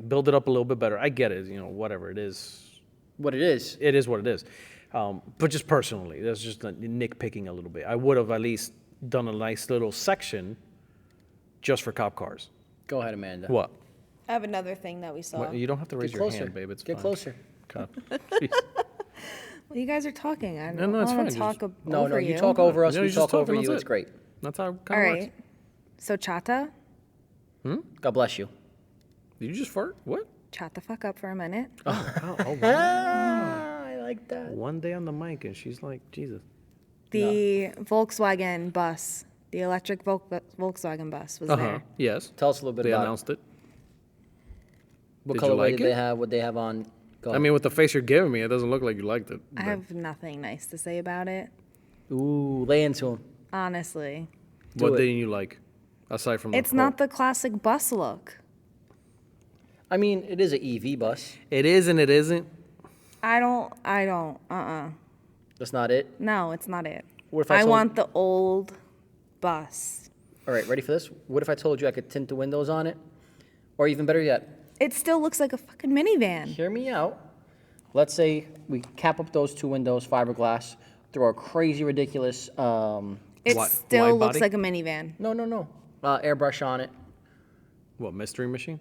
S1: built it up a little bit better. I get it, whatever it is.
S2: What it is.
S1: It is what it is. But just personally, that's just nitpicking a little bit. I would have at least done a nice little section just for cop cars.
S2: Go ahead, Amanda.
S1: What?
S3: I have another thing that we saw.
S1: What? You don't have to raise
S2: Get
S1: your
S2: closer.
S1: hand, babe. It's
S2: Get
S1: fine.
S2: closer.
S1: God.
S3: Well, you guys are talking. I
S1: No,
S3: don't
S1: it's
S3: want
S1: fine.
S3: to talk
S2: No,
S3: over
S2: you talk over us.
S1: No,
S2: We
S1: you're just
S2: talk over
S1: talking,
S2: you.
S1: that's
S2: It's
S1: it.
S2: great.
S1: That's how it
S3: All
S1: kind of
S3: right.
S1: works.
S3: So Chata,
S2: God bless you.
S1: Did you just fart? What?
S3: chat the fuck up for a minute.
S1: Oh, wow.
S2: I like that.
S1: One day on the mic, and she's like, Jesus.
S3: The Volkswagen bus, the electric Volkswagen bus was there.
S1: Yes.
S2: Tell us a little bit
S1: They
S2: about
S1: announced it.
S2: what
S1: Did you
S2: colorway
S1: like
S2: did they
S1: it?
S2: have, what they have on. Go
S1: I
S2: ahead.
S1: mean, with the face you're giving me, it doesn't look like you liked it.
S3: I have nothing nice to say about it,
S2: Ooh, lay into them.
S3: honestly.
S1: What
S2: it.
S1: didn't you like, aside from the
S3: It's not the classic bus look.
S2: I mean, it is an EV bus.
S1: It is and it isn't.
S3: I don't,
S2: That's not it.
S3: no, it's not it.
S2: What if I
S3: I
S2: told-
S3: want the old bus.
S2: All right, ready for this? What if I told you I could tint the windows on it? Or even better yet,
S3: It still looks like a fucking minivan.
S2: hear me out. Let's say we cap up those two windows, fiberglass, throw a crazy, ridiculous,
S3: It
S1: Wide-
S3: still
S1: wide
S3: looks
S1: body?
S3: like a minivan.
S2: no, airbrush on it.
S1: What, mystery machine?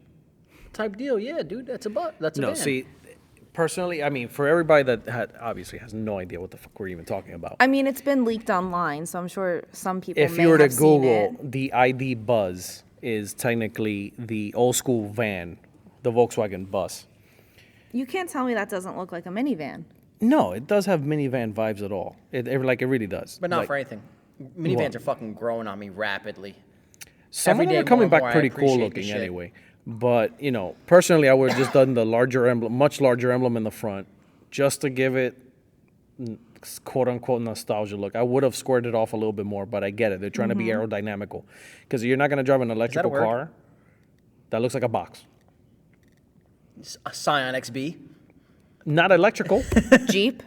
S2: Type deal. Yeah, dude, that's a That's a
S1: No,
S2: van.
S1: see, personally, I mean, for everybody that obviously has no idea what the fuck we're even talking about.
S3: I mean, it's been leaked online, so I'm sure some people
S1: If
S3: may
S1: you were to
S3: have seen
S1: Google,
S3: it.
S1: the ID Buzz is technically the old school van, the Volkswagen bus.
S3: You can't tell me that doesn't look like a minivan.
S1: No, it does have minivan vibes at all. It really does.
S2: But not
S1: Like,
S2: for anything. Minivans
S1: What?
S2: are fucking growing on me rapidly.
S1: Some
S2: Every
S1: of them
S2: day
S1: are coming
S2: more and
S1: back
S2: more, I
S1: pretty cool
S2: appreciate the
S1: looking
S2: shit.
S1: anyway. But, personally, I would have just done the larger emblem, much larger emblem in the front, just to give it quote unquote nostalgia look. I would have squared it off a little bit more, but I get it. They're trying to be aerodynamical. Because you're not going to drive an electrical
S2: word?
S1: car that looks like a box.
S2: A Scion XB.
S1: Not electrical.
S3: Jeep?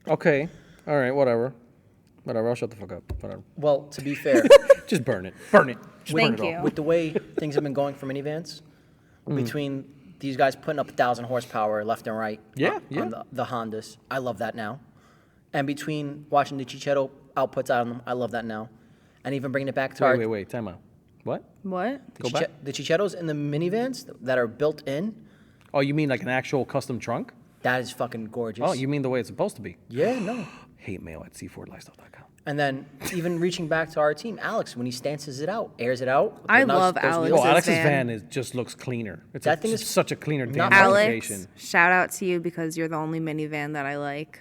S1: Okay. All right, whatever. Whatever, I'll shut the fuck up. Whatever.
S2: Well, to be fair,
S1: Just burn it. Burn it. Just
S3: Thank
S1: burn it
S3: you.
S1: all.
S2: with the way things have been going for minivans, between these guys putting up 1,000 horsepower left and right
S1: Yeah,
S2: on the Hondas, I love that now. And between watching the Chichetto outputs out on them, I love that now. And even bringing it back to our
S1: Wait, time out. What?
S3: What?
S1: Go back.
S2: the Chichettos in the minivans that are built in,
S1: Oh, you mean like an actual custom trunk?
S2: that is fucking gorgeous.
S1: Oh, you mean the way it's supposed to be?
S2: Yeah, no.
S1: Hate mail at c4lifestyle.com.
S2: And then even reaching back to our team, Alex, when he stances it out, airs it out. with
S3: I
S2: those
S3: love
S2: those
S3: Alex.
S2: wheels.
S1: Oh, Alex's
S3: van.
S1: just looks cleaner. It's
S2: That thing is
S1: such a cleaner damn
S2: not-
S3: Alex,
S1: application.
S3: shout out to you because you're the only minivan that I like.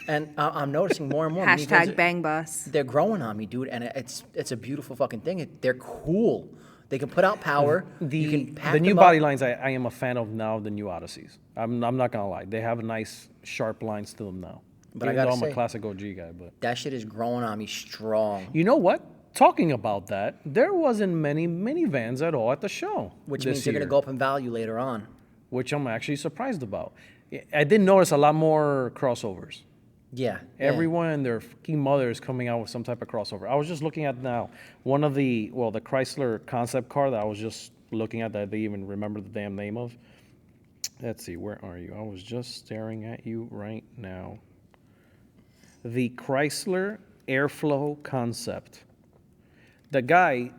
S2: And I'm noticing more and more. minivans
S3: Hashtag
S2: are-
S3: bang bus.
S2: They're growing on me, dude, and it's a beautiful fucking thing. They're cool. They can put out power. You
S1: The
S2: can pack
S1: the new
S2: them
S1: body
S2: up.
S1: lines I am a fan of now. The new Odysseys. I'm not gonna lie. They have nice sharp lines to them now.
S2: But I
S1: Even though
S2: gotta
S1: I'm a
S2: say-
S1: classic OG guy, but
S2: That shit is growing on me strong.
S1: you know what? Talking about that, there wasn't many minivans at all at the show.
S2: Which
S1: this
S2: means they're
S1: year,
S2: gonna go up in value later on.
S1: which I'm actually surprised about. I did notice a lot more crossovers.
S2: Yeah.
S1: Everyone and their fucking mother is coming out with some type of crossover. I was just looking at now one of the Chrysler concept car that I was just looking at that I didn't even remember the damn name of. Let's see, where are you? I was just staring at you right now. The Chrysler airflow concept. The guy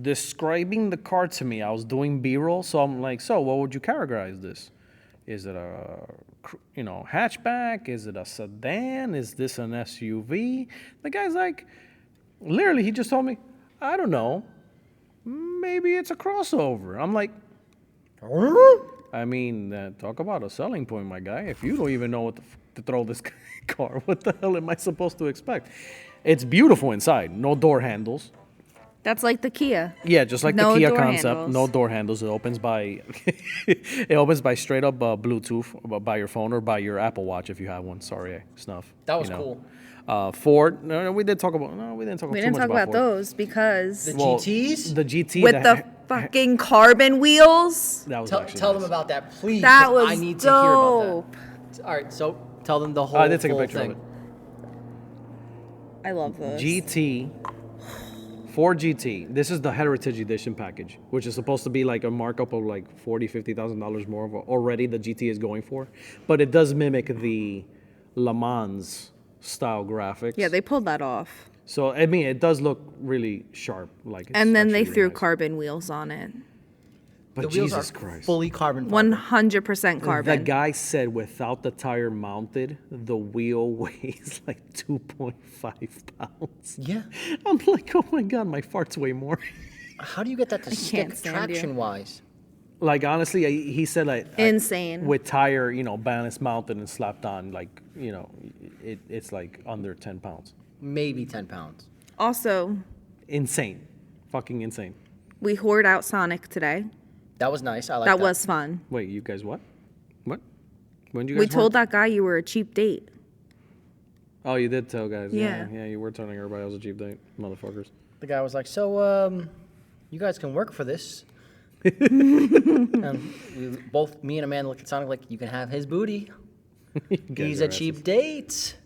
S1: describing the car to me, I was doing B-roll, so I'm like, so what would you categorize this? Is it a, hatchback? Is it a sedan? Is this an SUV? The guy's like, literally, he just told me, I don't know. Maybe it's a crossover. I'm like, I mean, talk about a selling point, my guy. If you don't even know what to throw this car, what the hell am I supposed to expect? It's beautiful inside. No door handles.
S3: That's like the Kia.
S1: Yeah, just like
S3: No
S1: the Kia
S3: door
S1: concept.
S3: handles.
S1: No door handles. It opens by straight up Bluetooth by your phone or by your Apple Watch if you have one. Sorry, snuff.
S2: That was cool.
S1: Ford. No, we didn't talk about. No, we didn't talk
S3: We
S1: too
S3: didn't
S1: much
S3: talk about
S1: Ford.
S3: those because
S2: The GTs?
S1: The GT
S3: with the fucking carbon wheels,
S1: that was
S2: Tell
S1: actually
S2: them
S1: nice.
S2: about that, please.
S3: that
S2: 'cause
S3: was
S2: I need to hear about
S3: dope.
S2: that. All right, so tell them the whole,
S1: I did take a
S2: full
S1: picture
S2: thing.
S1: of it.
S3: I love those.
S1: GT, Ford GT. This is the Heritage Edition package, which is supposed to be like a markup of like $50,000 more of what already the GT is going for, but it does mimic the Le Mans style graphics.
S3: Yeah, they pulled that off.
S1: So I mean, it does look really sharp. Like, it's
S3: And then they
S1: actually
S3: threw
S1: really nice.
S3: carbon wheels on it.
S1: But
S2: The wheels
S1: Jesus
S2: are
S1: Christ.
S2: fully carbon fiber.
S3: 100%
S1: The
S3: carbon.
S1: guy said without the tire mounted, the wheel weighs like 2.5 pounds.
S2: Yeah.
S1: I'm like, oh my God, my farts weigh more.
S2: How do you get that to stick
S3: can't stand you.
S2: traction-wise?
S1: Like, honestly, he said like
S3: Insane.
S1: with tire, balance mounted and slapped on, like, it's like under 10 pounds.
S2: Maybe 10 pounds.
S3: Also,
S1: Insane. Fucking insane.
S3: we hoard out Sonic today.
S2: That was nice. I like
S3: That was fun.
S1: Wait, you guys what? What? When did you guys
S3: We told
S1: work?
S3: that guy you were a cheap date.
S1: Oh, you did tell guys. Yeah.
S3: Yeah.
S1: Yeah, you were telling everybody I was a cheap date, motherfuckers.
S2: The guy was like, so, you guys can work for this. And both me and Amanda looked at Sonic like, you can have his booty.
S1: Guys
S2: He's
S1: are
S2: a cheap date.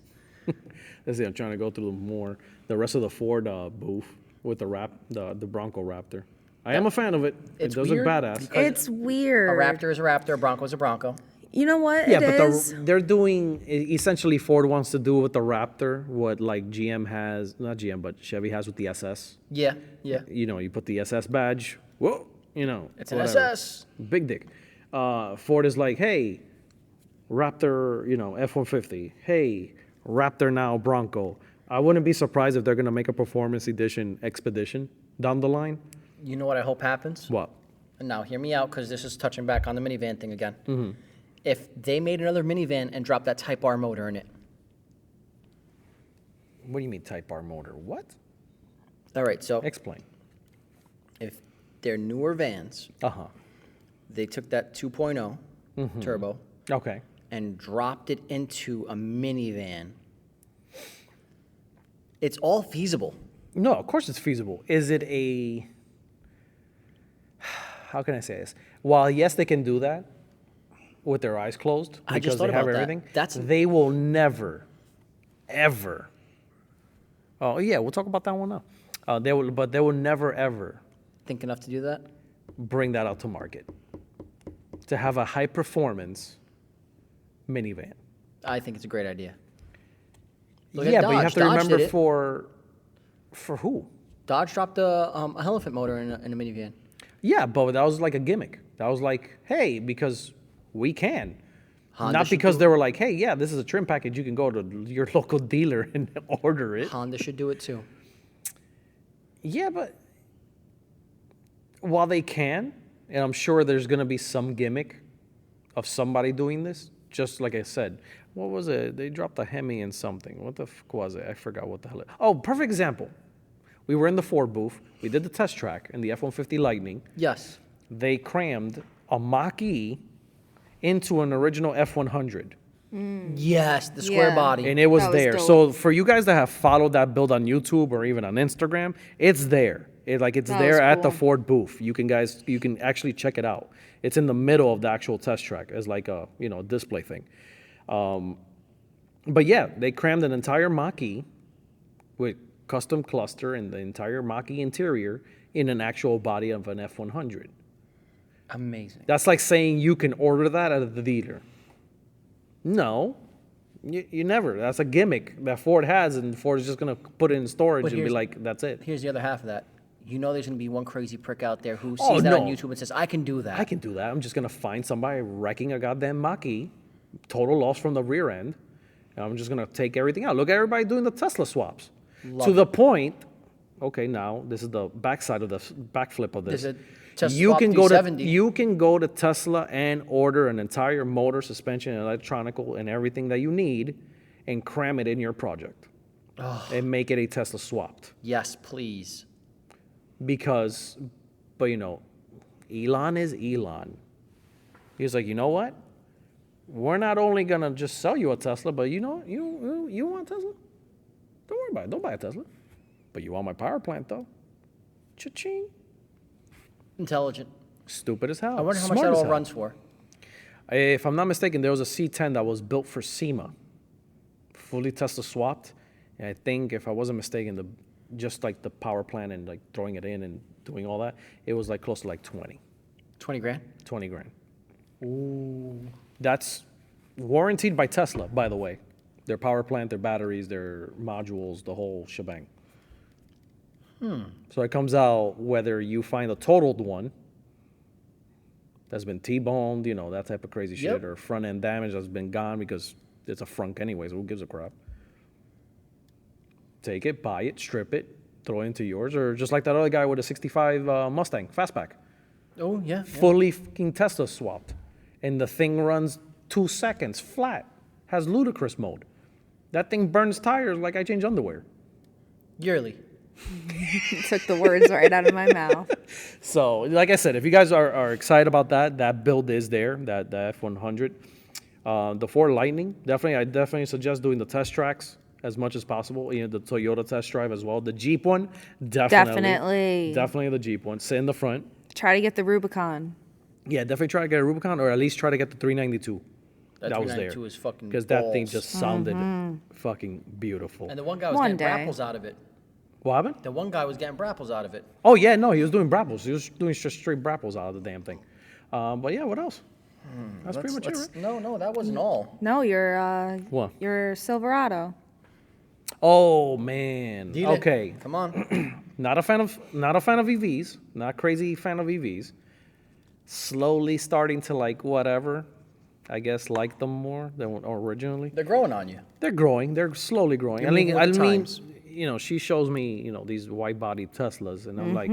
S1: Let's see, I'm trying to go through the rest of the Ford booth with the Bronco Raptor. I am a fan of it.
S2: It's
S1: it does
S2: weird
S1: look badass.
S2: because
S3: It's
S2: A
S3: weird.
S2: Raptor is a Raptor, a Bronco is a Bronco.
S3: You know what?
S1: Yeah,
S3: it
S1: but
S3: is?
S1: they're doing essentially Ford wants to do with the Raptor what like GM has, not GM, but Chevy has with the SS.
S2: Yeah, yeah.
S1: You put the SS badge. Whoa,
S2: It's an
S1: whatever.
S2: SS.
S1: Big dick. Ford is like, hey, Raptor, F-150. Hey, Raptor now Bronco. I wouldn't be surprised if they're gonna make a performance edition Expedition down the line.
S2: You know what I hope happens?
S1: What?
S2: And now hear me out, because this is touching back on the minivan thing again.
S1: Mm-hmm.
S2: If they made another minivan and dropped that Type R motor in it.
S1: What do you mean Type R motor? What?
S2: All right, so
S1: Explain.
S2: if they're newer vans,
S1: Uh-huh.
S2: they took that 2.0 turbo
S1: Okay.
S2: and dropped it into a minivan, it's all feasible.
S1: No, of course it's feasible. Is it how can I say this? While yes, they can do that with their eyes closed
S2: I just
S1: because they
S2: thought
S1: have
S2: about that.
S1: everything. They will never, ever. Oh yeah, we'll talk about that one now. They will never ever
S2: Think enough to do that?
S1: bring that out to market. To have a high performance minivan.
S2: I think it's a great idea. Look at
S1: Yeah, but you
S2: Dodge.
S1: have to
S2: Dodge
S1: remember
S2: did it.
S1: for who?
S2: Dodge dropped a elephant motor in a minivan.
S1: Yeah, but that was like a gimmick. That was like, hey, because we can.
S2: Honda
S1: Not
S2: should
S1: because
S2: do
S1: they were like, hey, yeah, this is a trim package. You can go to your local dealer and order it.
S2: Honda should do it too.
S1: Yeah, but while they can, and I'm sure there's going to be some gimmick of somebody doing this, just like I said, what was it? They dropped a Hemi in something. What the fuck was it? I forgot what the hell it. Oh, perfect example. We were in the Ford booth. We did the test track in the F-150 Lightning.
S2: Yes.
S1: They crammed a Mach-E into an original F-100.
S2: Yes, the square
S3: Yeah.
S2: body.
S1: And it was
S3: That was
S1: there.
S3: dope.
S1: So for you guys that have followed that build on YouTube or even on Instagram, it's there. It's
S3: That
S1: there
S3: was
S1: at the
S3: cool.
S1: Ford booth. You can actually check it out. It's in the middle of the actual test track as like a display thing. But yeah, they crammed an entire Mach-E with custom cluster and the entire Mach-E interior in an actual body of an F-100.
S2: Amazing.
S1: That's like saying you can order that at the dealer. No, You never. That's a gimmick that Ford has, and Ford is just going to put it in storage
S2: But
S1: and be
S2: here's-
S1: like, that's it.
S2: Here's the other half of that. You know there's going to be one crazy prick out there who sees
S1: Oh,
S2: that on
S1: no.
S2: YouTube and says, I can do that.
S1: I can do that. I'm just going to find somebody wrecking a goddamn Mach-E, total loss from the rear end, and I'm just going to take everything out. Look at everybody doing the Tesla swaps. To the point, okay, now this is the backside of the backflip of this.
S2: There's a Tesla
S1: You
S2: swap
S1: can go to
S2: 370.
S1: you can go to Tesla and order an entire motor, suspension, and electronical, and everything that you need, and cram it in your project, and make it a Tesla swapped.
S2: Yes, please.
S1: Because, but Elon is Elon. He's like, you know what? We're not only gonna just sell you a Tesla, but you want a Tesla? Don't worry about it. Don't buy a Tesla. But you want my power plant though? Cha-ching.
S2: Intelligent.
S1: Stupid as hell.
S2: I wonder how much
S1: Smart
S2: that
S1: as
S2: all
S1: hell.
S2: runs for.
S1: If I'm not mistaken, there was a C10 that was built for SEMA, fully Tesla swapped. And I think, if I wasn't mistaken, just like the power plant and like throwing it in and doing all that, it was like close to like 20
S2: $20,000?
S1: grand. Ooh. That's warranted by Tesla, by the way. Their power plant, their batteries, their modules, the whole shebang. So it comes out whether you find a totaled one that's been T-boned, that type of crazy shit,
S2: Yep.
S1: or front end damage that's been gone because it's a frunk anyways. Who gives a crap? Take it, buy it, strip it, throw it into yours, or just like that other guy with a 65 Mustang Fastback.
S2: Oh, yeah.
S1: Fully fucking Tesla swapped. And the thing runs 2 seconds flat. Has ludicrous mode. That thing burns tires like I change underwear.
S2: Yearly.
S3: Took the words right out of my mouth.
S1: So, like I said, if you guys are excited about that build is there, the F100. The Ford Lightning, I definitely suggest doing the test tracks as much as possible. The Toyota test drive as well. The Jeep one, definitely the Jeep one. Sit in the front.
S3: Try to get the Rubicon.
S1: Yeah, definitely try to get a Rubicon, or at least try to get the 392.
S2: That
S1: was there
S2: 392 is fucking
S1: because that thing
S2: balls.
S1: just sounded fucking beautiful.
S2: And the one guy was
S3: One
S2: getting
S3: day.
S2: brapples out of it.
S1: What happened?
S2: The one guy was getting brapples out of it.
S1: Oh yeah, no, he was doing brapples. He was doing just straight brapples out of the damn thing. But yeah, what else? That's pretty much it, right?
S2: No, that wasn't all.
S3: No,
S1: What?
S3: your Silverado.
S1: Oh man.
S2: Deal it.
S1: Okay.
S2: Come on.
S1: Not a fan of EVs. Not crazy fan of EVs. Slowly starting to like whatever. I guess like them more than originally.
S2: They're growing on you.
S1: They're growing. They're slowly growing.
S2: You're moving with the times.
S1: She shows me, these wide-body Teslas, and I'm like,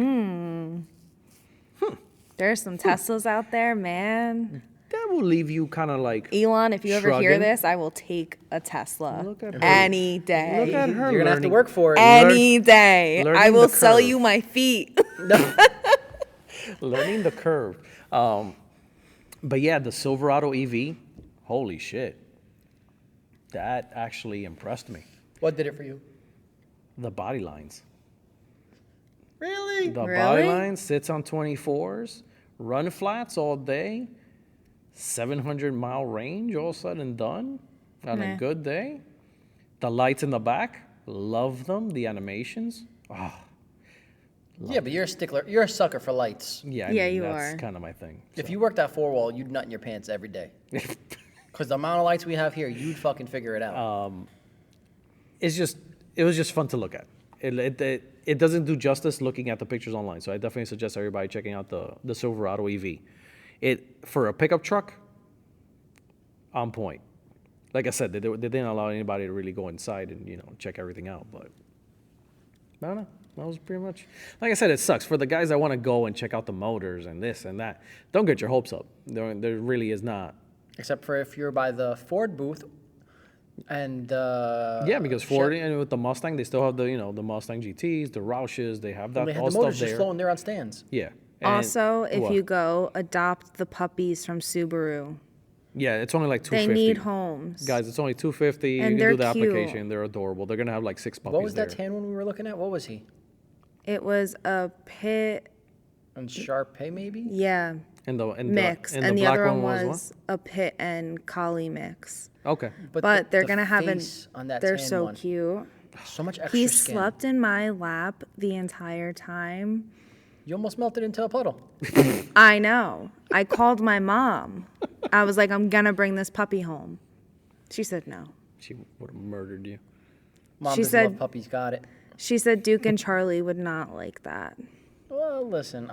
S3: There's some Teslas out there, man.
S1: that will leave you kind of like.
S3: Elon, if you ever hear
S1: Shrugging.
S3: this, I will take a Tesla
S1: Look at her.
S3: any day.
S1: Look at her
S2: You're gonna have to
S1: learning-
S2: work for it.
S3: Any day.
S1: learning
S3: I will
S1: the
S3: sell
S1: curve.
S3: you my feet.
S1: Learning the curve. But yeah, the Silverado EV, holy shit. That actually impressed me.
S2: What did it for you?
S1: The body lines.
S2: Really?
S1: The body
S3: Really?
S1: line sits on 24s, run flats all day, 700-mile range all said and done on a
S3: Nah.
S1: good day. The lights in the back, love them. The animations. Oh,
S2: Yeah, but you're a stickler. You're a sucker for lights.
S1: yeah,
S3: Yeah, you
S1: that's
S3: are.
S1: kind of my thing.
S2: If you worked that four-wall, you'd nut in your pants every day. Because the amount of lights we have here, you'd fucking figure it out.
S1: It was just fun to look at. It doesn't do justice looking at the pictures online. So I definitely suggest everybody checking out the Silverado EV. For a pickup truck, on point. Like I said, they didn't allow anybody to really go inside and check everything out. But I don't know. That was pretty much. Like I said, it sucks for the guys that want to go and check out the motors and this and that. Don't get your hopes up. There really is not.
S2: Except for if you're by the Ford booth and
S1: Yeah, because Ford and with the Mustang, they still have the Mustang GTs, the Roushes. They have that
S2: they had
S1: all
S2: the motors
S1: stuff
S2: just
S1: there.
S2: flowing there on stands.
S1: Yeah. And
S3: Also, if
S1: what?
S3: you go, adopt the puppies from Subaru.
S1: Yeah, it's only like
S3: They
S1: $250.
S3: need homes.
S1: Guys, it's only $250. You
S3: And
S1: can
S3: they're
S1: do the
S3: cute.
S1: application. They're adorable. They're gonna have like 6 puppies
S2: What was that
S1: there.
S2: tan one we were looking at? What was he?
S3: It was a pit,
S2: And Sharpay, maybe?
S3: yeah,
S1: And the
S3: mix.
S1: and
S3: And
S1: the
S3: the
S1: black
S3: other
S1: one
S3: one
S1: was
S3: was a pit and collie mix.
S1: what? Okay.
S3: But they're
S2: the
S3: going to have an.
S2: face on that
S3: They're
S2: tan
S3: so
S2: one.
S3: cute.
S2: So much extra
S3: He
S2: skin.
S3: slept in my lap the entire time.
S2: You almost melted into a puddle.
S3: I know. I called my mom. I was like, I'm going to bring this puppy home. She said no.
S1: She would have murdered you.
S2: Mom
S3: She
S2: doesn't
S3: said-
S2: love puppies. Got it.
S3: She said Duke and Charlie would not like that.
S2: Well, listen,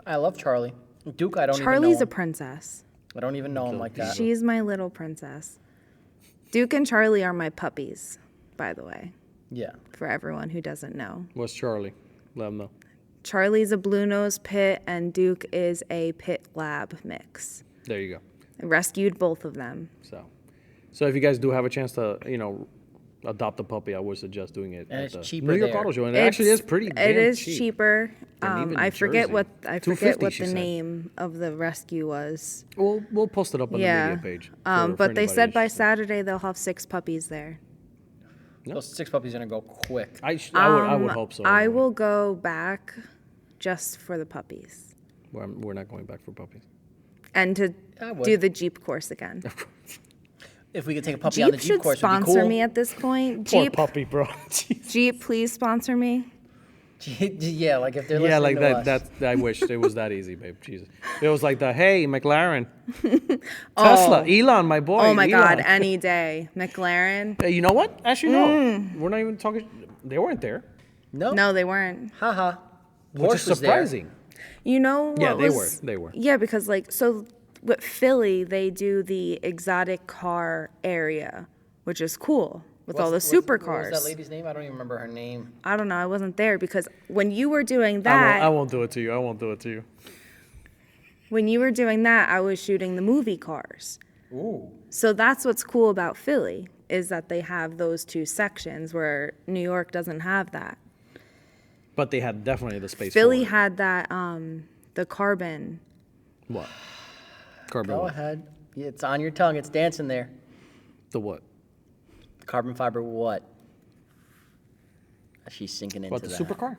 S2: I love Charlie. Duke, I don't
S3: Charlie's
S2: even
S3: a
S2: know him.
S3: princess.
S2: I don't even know him like that.
S3: She's my little princess. Duke and Charlie are my puppies, by the way,
S2: Yeah.
S3: for everyone who doesn't know.
S1: What's Charlie? Let him know.
S3: Charlie's a blue nose pit, and Duke is a pit lab mix.
S1: There you go.
S3: I rescued both of them.
S1: So if you guys do have a chance to, adopt a puppy, I would suggest doing it
S2: And
S1: at
S2: it's
S1: the
S2: cheaper
S1: New York
S2: there.
S1: Auto Show, and it actually is pretty damn
S3: It is
S1: cheap.
S3: cheaper.
S1: And even
S3: I
S1: in
S3: forget
S1: Jersey.
S3: what
S1: $250,
S3: the
S1: she said.
S3: name of the rescue was.
S1: We'll post it up on the
S3: Yeah.
S1: media page.
S3: But they said by
S1: interested.
S3: Saturday they'll have 6 puppies there.
S2: Those 6 puppies are going to go quick.
S1: I would hope so.
S3: I will go back just for the puppies
S1: We're not going back for puppies.
S3: and to
S2: I would.
S3: do the Jeep course again.
S2: If we could take a puppy on the
S3: Jeep
S2: Jeep
S3: should
S2: course, it'd be
S3: sponsor
S2: cool.
S3: me at this point.
S1: Poor
S3: Jeep,
S1: puppy, bro. Jeez.
S3: Jeep, please sponsor me.
S2: Yeah, like if they're
S1: Yeah,
S2: listening
S1: like
S2: to
S1: that.
S2: us.
S1: That I wish it was that easy, babe. Jesus, it was like the hey McLaren, Tesla, Elon, my boy.
S3: Oh my God,
S1: Elon.
S3: any day. McLaren.
S1: Hey, you know what? Actually, no. We're not even talking. They weren't there,
S2: No.
S3: No, they weren't.
S2: Haha.
S1: which is
S2: Porsche was there.
S1: surprising.
S3: You know what
S1: Yeah, they
S3: was-
S1: were. They were.
S3: Yeah, because so with Philly, they do the exotic car area, which is cool with all the supercars.
S2: What was that lady's name? I don't even remember her name.
S3: I don't know. I wasn't there because when you were doing
S1: I
S3: that,
S1: won't do it to you. I won't do it to you.
S3: when you were doing that, I was shooting the movie cars.
S2: Ooh.
S3: So that's what's cool about Philly is that they have those 2 sections where New York doesn't have that.
S1: But they had definitely the space.
S3: Philly
S1: for it.
S3: had that the carbon.
S1: What? Carbon.
S2: Go
S1: What?
S2: ahead. Yeah, it's on your tongue. It's dancing there.
S1: The what?
S2: Carbon fiber what? She's sinking into
S1: What? The
S2: that.
S1: supercar?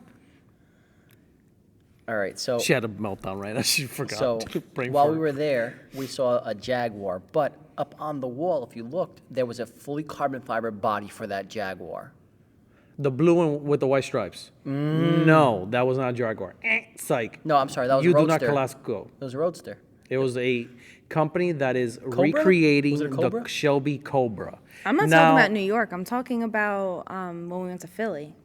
S2: All right, so
S1: She had a meltdown right as she forgot.
S2: so
S1: Brain
S2: while
S1: fart.
S2: we were there, we saw a Jaguar, but up on the wall, if you looked, there was a fully carbon fiber body for that Jaguar.
S1: The blue one with the white stripes. No, that was not a Jaguar. Psych.
S2: No, I'm sorry, that was
S1: You
S2: a
S1: do not
S2: Roadster.
S1: Classico.
S2: It was a Roadster.
S1: It was a company that is recreating
S2: Was it a
S1: the
S2: Cobra?
S1: Shelby Cobra.
S3: I'm not
S1: Now-
S3: talking about New York. I'm talking about when we went to Philly.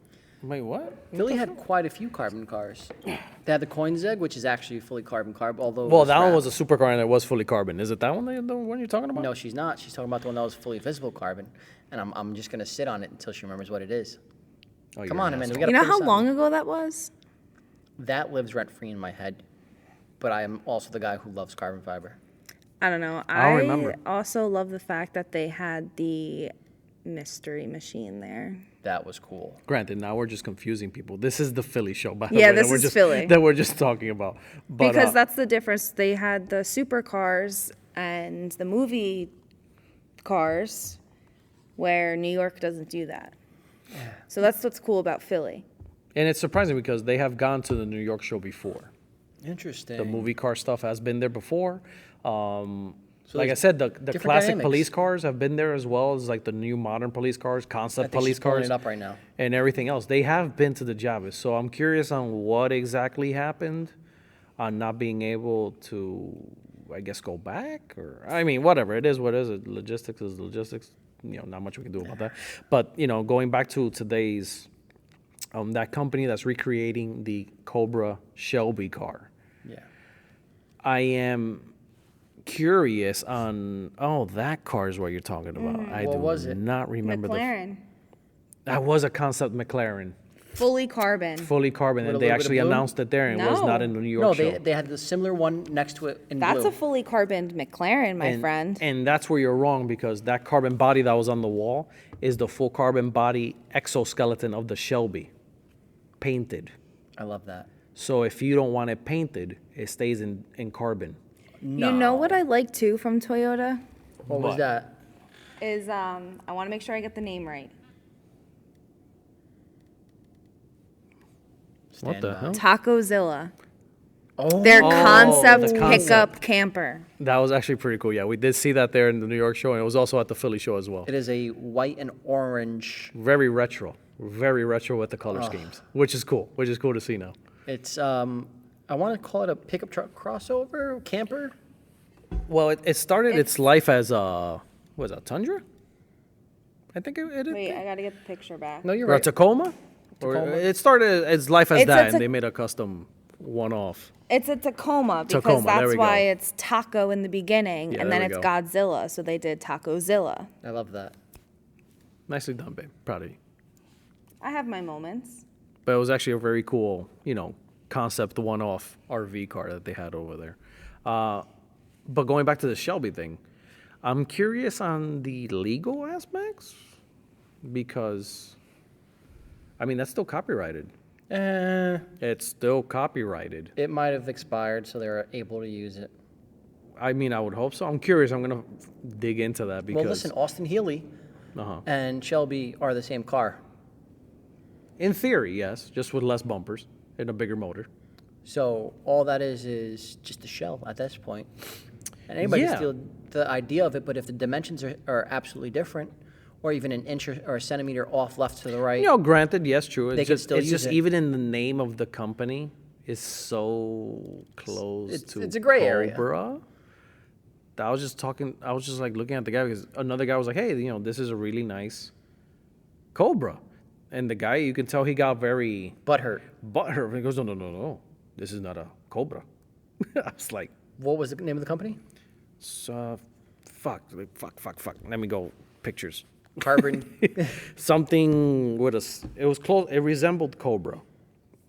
S1: Wait, what?
S2: Philly had quite a few carbon cars. They had the Koenigsegg, which is actually fully carbon, although it
S1: Well, that one
S2: wrapped.
S1: was a supercar and it was fully carbon. Is it that one? The one you're talking about?
S2: No, she's not. She's talking about the one that was fully visible carbon, and I'm just gonna sit on it until she remembers what it is.
S1: Oh, you're
S2: Come
S1: an
S2: on, Amanda.
S1: asshole.
S2: We gotta
S3: You know
S2: put
S3: how
S2: this on.
S3: long ago that was?
S2: That lives rent free in my head, but I am also the guy who loves carbon fiber.
S3: I don't know.
S1: I don't remember.
S3: also love the fact that they had the mystery machine there.
S2: That was cool.
S1: Granted, now we're just confusing people. This is the Philly show, by the
S3: Yeah,
S1: way.
S3: this
S1: that we're
S3: is
S1: just,
S3: Philly.
S1: That we're just talking about. But,
S3: Because that's the difference. They had the supercars and the movie cars, where New York doesn't do that. So that's what's cool about Philly.
S1: and it's surprising because they have gone to the New York show before.
S2: Interesting.
S1: The movie car stuff has been there before.
S2: So
S1: Like I
S2: there's
S1: said, the
S2: different
S1: classic
S2: dynamics.
S1: police cars have been there as well as like the new modern police cars,
S2: I
S1: concept
S2: think
S1: police
S2: she's pulling
S1: cars,
S2: it up right now.
S1: and everything else. They have been to the Javis, so I'm curious on what exactly happened on not being able to, I guess, go back, or I mean, whatever it is, what is it? Logistics is logistics. Not much we can do about that. But going back to today's, that company that's recreating the Cobra Shelby car.
S2: Yeah.
S1: I am curious on. Oh, that car is what you're talking about. I
S2: What
S1: do
S2: was it?
S1: not remember
S3: McLaren.
S1: That was a concept McLaren,
S3: Fully carbon.
S1: fully carbon,
S2: With
S1: and
S2: a
S1: they
S2: little bit of
S1: actually
S2: blue?
S1: announced it there, and it was not
S3: No.
S1: in the New York
S2: No,
S1: show.
S2: they had the similar one next to it in
S3: That's
S2: blue.
S3: a fully carboned McLaren, my
S1: and,
S3: friend.
S1: And that's where you're wrong because that carbon body that was on the wall is the full carbon body exoskeleton of the Shelby, painted.
S2: I love that.
S1: So if you don't want it painted, it stays in carbon.
S3: You know what I like too from Toyota
S2: What was
S1: What?
S2: that?
S3: is I want to make sure I get the name right.
S1: What
S2: Stand
S1: the
S2: by.
S1: hell?
S3: Tacozilla.
S2: Oh,
S3: Their concept
S1: the concept.
S3: pickup camper.
S1: That was actually pretty cool. Yeah, we did see that there in the New York show, and it was also at the Philly show as well.
S2: it is a white and orange.
S1: Very retro with the color schemes, which is cool to see now.
S2: It's I want to call it a pickup truck crossover camper.
S1: Well, it started its life as a, what was that, Tundra? I think
S3: Wait, I gotta get the picture back.
S2: No, you're
S1: or a
S2: right.
S1: Tacoma?
S2: Tacoma.
S1: Or it started as life as
S3: It's a
S1: that, and
S3: Ta-
S1: they made a custom one-off.
S3: It's a Tacoma because
S1: Tacoma, there
S3: that's
S1: we
S3: why
S1: go.
S3: it's taco in the beginning,
S1: Yeah,
S3: and
S1: there
S3: then
S1: we
S3: it's
S1: go.
S3: Godzilla, so they did Tacozilla.
S2: I love that.
S1: Nicely done, babe. Proud of you.
S3: I have my moments.
S1: But it was actually a very cool, concept one-off RV car that they had over there. But going back to the Shelby thing, I'm curious on the legal aspects because, I mean, that's still copyrighted. It's still copyrighted.
S2: It might have expired, so they were able to use it.
S1: I mean, I would hope so. I'm curious. I'm going to dig into that because.
S2: Well, listen, Austin Healey
S1: Uh-huh.
S2: and Shelby are the same car.
S1: In theory, yes, just with less bumpers and a bigger motor.
S2: So all that is just a shell at this point. And anybody can
S1: Yeah.
S2: steal the idea of it, but if the dimensions are absolutely different, or even an inch or a centimeter off left to the right,
S1: Granted, yes, true.
S2: They
S1: It's
S2: could
S1: just,
S2: still
S1: it's
S2: use
S1: just
S2: it.
S1: even in the name of the company is so close to
S2: it's a gray area.
S1: Cobra. I was just like looking at the guy because another guy was like, hey, this is a really nice Cobra. And the guy, you can tell he got very
S2: butthurt.
S1: butthurt. He goes, no. This is not a Cobra. I was like,
S2: What was the name of the company?
S1: fuck. Let me go pictures.
S2: Carbon.
S1: Something with it was close. It resembled Cobra.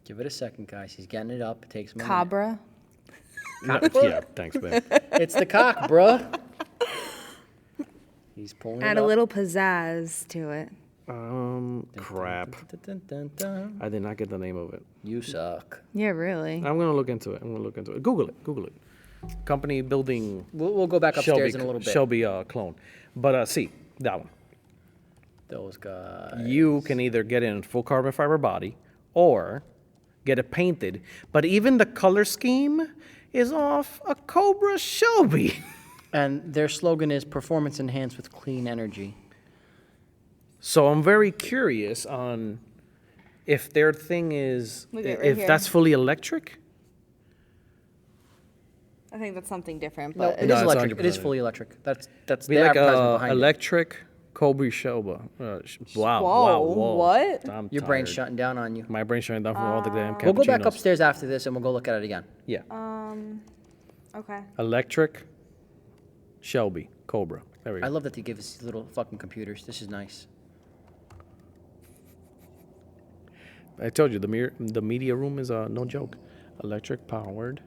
S2: Give it a second, guys. He's getting it up. It takes him a minute.
S3: Cabra.
S1: Yeah, thanks, man.
S2: It's the cock, bruh. He's pulling
S3: Add
S2: it
S3: a
S2: up.
S3: little pizzazz to it.
S1: Crap.
S2: Dun, dun, dun, dun.
S1: I did not get the name of it.
S2: You suck.
S3: Yeah, really.
S1: I'm gonna look into it. Google it. Company building
S2: We'll go back upstairs
S1: Shelby
S2: in a little bit.
S1: Shelby clone. But see that one.
S2: Those guys.
S1: You can either get it in full carbon fiber body or get it painted. But even the color scheme is off a Cobra Shelby.
S2: And their slogan is performance enhanced with clean energy.
S1: So I'm very curious on if their thing is
S3: Look at it right
S1: if
S3: here.
S1: that's fully electric.
S3: I think that's something different,
S2: No,
S3: but
S2: it
S1: No,
S2: is
S1: it's
S2: electric. It is
S1: 100%.
S2: fully electric. That's
S1: Be
S2: the
S1: like
S2: advertisement
S1: a
S2: behind it.
S1: electric Cobra Shelby. Wow,
S3: Whoa,
S1: whoa.
S3: what?
S1: I'm
S2: Your brain's
S1: tired.
S2: shutting down on you.
S1: My brain's shutting down from all the damn cappuccinos.
S2: We'll go back upstairs after this and we'll go look at it again.
S1: Yeah.
S3: okay.
S1: Electric Shelby Cobra. There we go.
S2: I love that they give us these little fucking computers. This is nice.
S1: I told you the media room is no joke. Electric powered.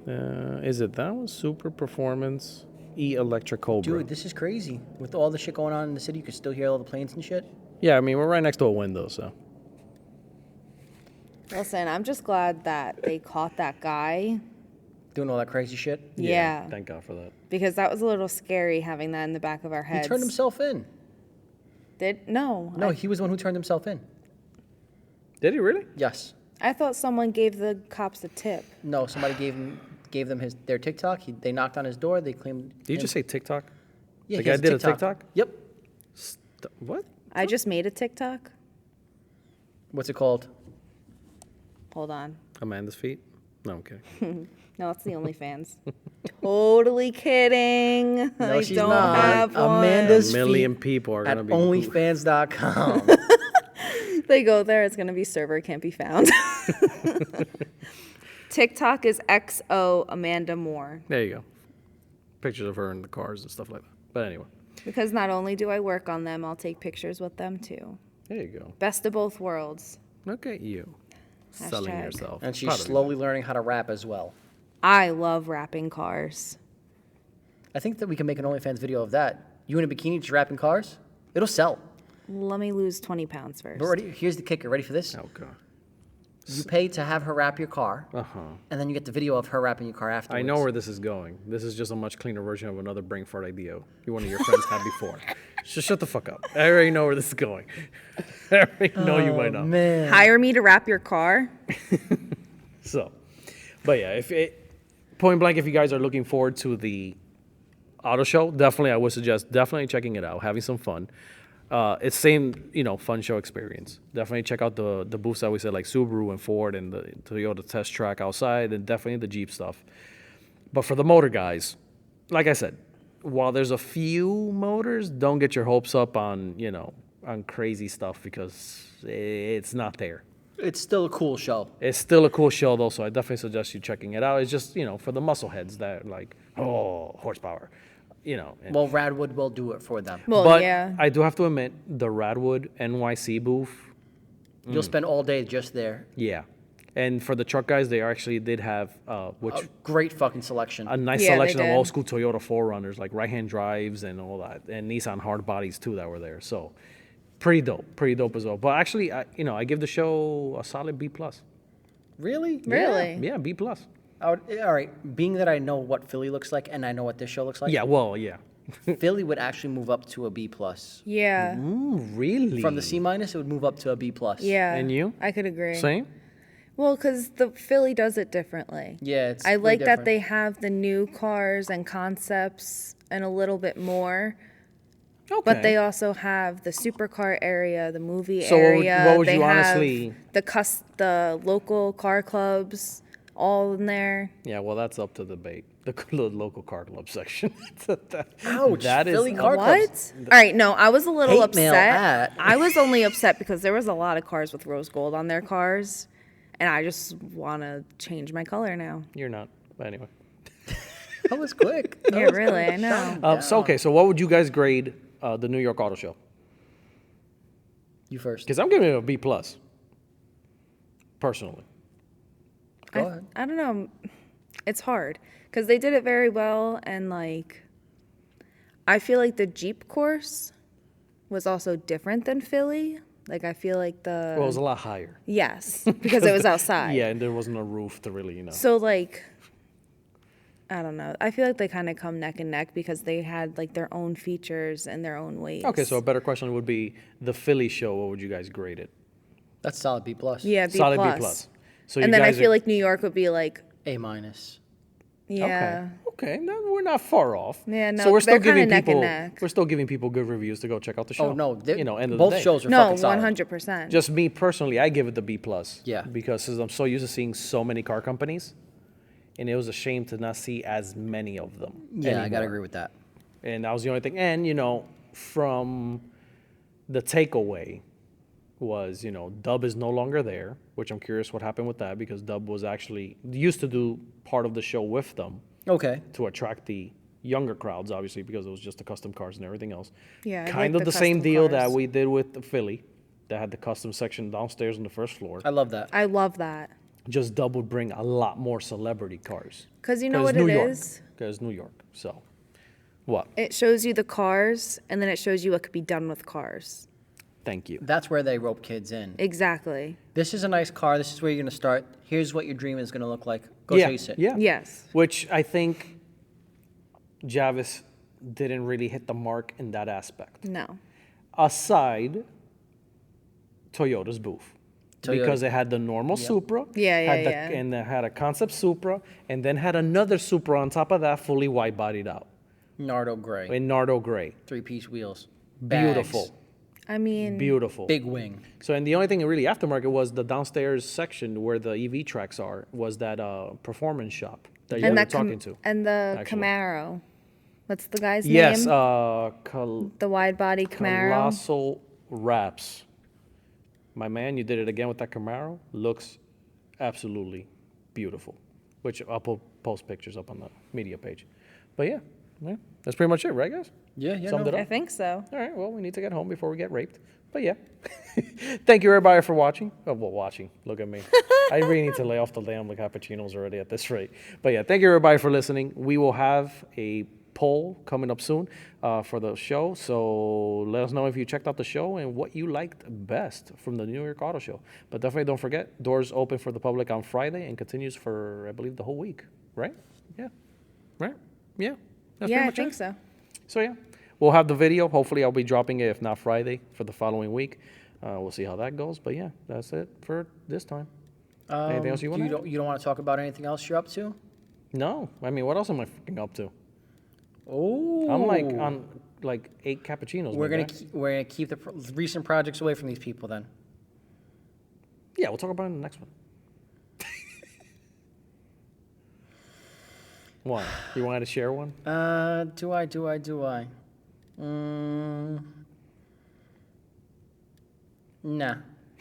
S1: Is it that one? Super Performance electric Cobra.
S2: Dude, this is crazy. With all the shit going on in the city, you can still hear all the planes and shit.
S1: Yeah, I mean we're right next to a window, so.
S3: Listen, I'm just glad that they caught that guy.
S2: Doing all that crazy shit.
S3: Yeah.
S1: Thank God for that.
S3: Because that was a little scary having that in the back of our
S2: He
S3: heads.
S2: turned himself in.
S3: No.
S2: No, he was the one who turned himself in.
S1: Did he really?
S2: Yes.
S3: I thought someone gave the cops a tip.
S2: No, somebody gave them their TikTok. They knocked on his door. They claimed.
S1: Did you just say TikTok?
S2: Yeah,
S1: the
S2: he
S1: guy
S2: has
S1: did a TikTok?
S2: Yep.
S1: What?
S3: I just made a TikTok.
S2: What's it called?
S3: Hold on.
S1: Amanda's feet? No, I'm kidding.
S3: No, it's the OnlyFans. Totally kidding.
S2: No,
S3: I
S2: she's
S3: don't
S2: not.
S3: have one.
S2: Amanda's
S1: A million
S2: feet
S1: people are
S2: at
S1: gonna be
S2: OnlyFans.com.
S3: They go there, it's going to be server can't be found. TikTok is XO Amanda Moore.
S1: There you go. Pictures of her in the cars and stuff like that. But anyway,
S3: Because not only do I work on them, I'll take pictures with them too.
S1: there you go.
S3: Best of both worlds.
S1: Look at you. Selling
S3: Hashtag.
S1: yourself.
S2: And she's
S1: Proud of you.
S2: slowly learning how to rap as well.
S3: I love wrapping cars.
S2: I think that we can make an OnlyFans video of that. You in a bikini just rapping cars? It'll sell.
S3: Let me lose 20 pounds first.
S2: But here's the kicker. Ready for this?
S1: Oh, God.
S2: You pay to have her rap your car,
S1: Uh-huh.
S2: and then you get the video of her rapping your car afterwards.
S1: I know where this is going. This is just a much cleaner version of another brain fart idea one of your friends had before. Just shut the fuck up. I already know where this is going. I already know you might not.
S2: Man.
S3: Hire me to wrap your car?
S1: So, but yeah, point blank, if you guys are looking forward to the auto show, definitely I would suggest definitely checking it out, having some fun. It's same, fun show experience. Definitely check out the booths that we said, like Subaru and Ford and the Toyota test track outside, and definitely the Jeep stuff. But for the motor guys, like I said, while there's a few motors, don't get your hopes up on, on crazy stuff because it's not there.
S2: It's still a cool show.
S1: It's still a cool show, though, so I definitely suggest you checking it out. It's just, for the muscle heads that are like, oh, horsepower, and-
S2: Well, Radwood will do it for them.
S3: Well,
S1: but
S3: yeah.
S1: I do have to admit, the Radwood NYC booth,
S2: You'll spend all day just there.
S1: yeah. And for the truck guys, they actually did have, which
S2: A great fucking selection.
S1: a nice
S3: Yeah, they
S1: selection of
S3: did.
S1: old school Toyota 4Runners, like right-hand drives and all that, and Nissan hard bodies too that were there. So pretty dope as well. But actually, I give the show a solid B plus.
S2: Really?
S3: Really?
S1: Yeah, B plus.
S2: All right. Being that I know what Philly looks like and I know what this show looks like,
S1: Yeah, well, yeah.
S2: Philly would actually move up to a B plus.
S3: Yeah.
S1: Ooh, really?
S2: From the C minus, it would move up to a B plus.
S3: Yeah.
S1: And you?
S3: I could agree.
S1: Same?
S3: Well, because the Philly does it differently.
S2: Yeah, it's
S3: I
S2: way
S3: like that
S2: different.
S3: they have the new cars and concepts and a little bit more.
S1: Okay.
S3: But they also have the supercar area, the movie
S1: So what would-
S3: area.
S1: what would
S3: they
S1: you
S3: have
S1: honestly-
S3: the local car clubs all in there.
S1: Yeah, well, that's up to debate. The local car club section.
S2: Ouch,
S1: That is
S2: Philly car
S3: What?
S2: clubs.
S3: All right, no, I was a little
S2: Hate mail
S3: upset.
S2: at.
S3: I was only upset because there was a lot of cars with rose gold on their cars, and I just want to change my color now.
S1: You're not. But anyway.
S2: That was quick. That
S3: Yeah,
S2: was
S3: really,
S2: quick.
S3: I know.
S2: Shut 'em
S1: So,
S2: down.
S1: okay, so what would you guys grade the New York Auto Show?
S2: You first.
S1: Because I'm giving it a B plus, personally.
S2: Go ahead.
S3: I don't know. It's hard because they did it very well, and like, I feel like the Jeep course was also different than Philly. Like, I feel like the
S1: Well, it was a lot higher.
S3: yes, because it was outside.
S1: Yeah, and there wasn't a roof to really,
S3: So like, I don't know. I feel like they kind of come neck and neck because they had like their own features and their own ways.
S1: Okay, so a better question would be the Philly show. What would you guys grade it?
S2: That's solid B plus.
S3: yeah, B
S1: Solid
S3: plus.
S1: B plus. So
S3: And
S1: you
S3: then I
S1: guys
S3: feel
S1: are-
S3: like New York would be like,
S2: A minus.
S3: yeah.
S1: Okay, no, we're not far off.
S3: Yeah, no,
S1: so we're still
S3: they're kinda
S1: giving
S3: neck and
S1: people
S3: neck.
S1: we're still giving people good reviews to go check out the show.
S2: Oh no,
S1: end of
S2: both
S1: the day.
S2: shows are
S3: No,
S2: fucking solid.
S3: 100%.
S1: Just me personally, I give it the B plus.
S2: Yeah.
S1: Because I'm so used to seeing so many car companies, and it was a shame to not see as many of them.
S2: Yeah, I gotta
S1: anymore.
S2: agree with that.
S1: And that was the only thing. And from the takeaway was, Dub is no longer there, which I'm curious what happened with that because Dub was actually used to do part of the show with them
S2: Okay.
S1: to attract the younger crowds, obviously, because it was just the custom cars and everything else.
S3: Yeah, I
S1: kind
S3: like
S1: of
S3: the
S1: the same
S3: custom
S1: deal that
S3: cars.
S1: we did with the Philly, that had the custom section downstairs on the first floor.
S2: I love that.
S3: I love that.
S1: Just Dub would bring a lot more celebrity cars.
S3: Because you know what
S1: New
S3: it
S1: York.
S3: is?
S1: Because New York. So, what?
S3: It shows you the cars, and then it shows you what could be done with cars.
S1: Thank you.
S2: That's where they rope kids in.
S3: Exactly.
S2: This is a nice car. This is where you're gonna start. Here's what your dream is gonna look like. Go
S1: yeah,
S2: chase it.
S1: Yeah.
S3: Yes.
S1: Which I think Javis didn't really hit the mark in that aspect.
S3: No.
S1: Aside Toyota's booth.
S2: Toyota.
S1: Because they had the normal Supra.
S3: Yeah,
S1: had
S3: yeah.
S1: And they had a concept Supra, and then had another Supra on top of that, fully wide-bodied out,
S2: Nardo gray.
S1: in Nardo gray.
S2: 3-piece wheels. Bags.
S1: Beautiful.
S3: I mean,
S1: Beautiful.
S2: Big wing.
S1: So, and the only thing really aftermarket was the downstairs section where the EV tracks are, was that performance shop that you
S3: and
S1: were
S3: that
S1: talking to.
S3: and the
S1: actually.
S3: Camaro. What's the guy's
S1: Yes,
S3: name? The wide body Camaro.
S1: Colossal Wraps. My man, you did it again with that Camaro. Looks absolutely beautiful. Which I'll post pictures up on the media page. But yeah, that's pretty much it, right, guys?
S2: Yeah, yeah.
S1: Summed
S2: no.
S1: it
S3: I
S1: up.
S3: think so.
S1: All right, well, we need to get home before we get raped. But yeah. Thank you, everybody, for watching. Oh, well, watching. Look at me. I really need to lay off the damn cappuccinos already at this rate. But yeah, thank you, everybody, for listening. We will have a poll coming up soon for the show. So let us know if you checked out the show and what you liked best from the New York Auto Show. But definitely don't forget, doors open for the public on Friday and continues for, I believe, the whole week. Right? Yeah. Right? Yeah. That's
S3: Yeah,
S1: pretty
S3: I
S1: much
S3: think
S1: it.
S3: so.
S1: So yeah, we'll have the video. Hopefully, I'll be dropping it, if not Friday, for the following week. We'll see how that goes. But yeah, that's it for this time. Anything else you want to add?
S2: You don't want to talk about anything else you're up to?
S1: No. I mean, what else am I freaking up to?
S2: Oh.
S1: I'm like on like 8 cappuccinos.
S2: We're
S1: my
S2: gonna
S1: guy.
S2: we're gonna keep the recent projects away from these people then.
S1: Yeah, we'll talk about it in the next one. One. You wanted to share one?
S2: Do I? Nah.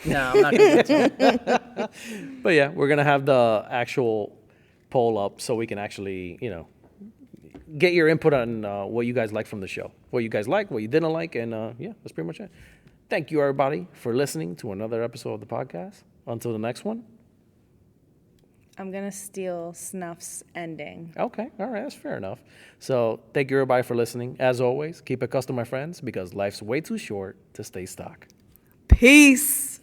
S2: No, I'm not going to.
S1: But yeah, we're gonna have the actual poll up so we can actually, get your input on what you guys like from the show, what you guys like, what you didn't like, and yeah, that's pretty much it. Thank you, everybody, for listening to another episode of the podcast. Until the next one.
S3: I'm gonna steal Snuff's ending.
S1: Okay, all right, that's fair enough. So thank you, everybody, for listening. As always, keep it custom, my friends, because life's way too short to stay stuck.
S3: Peace.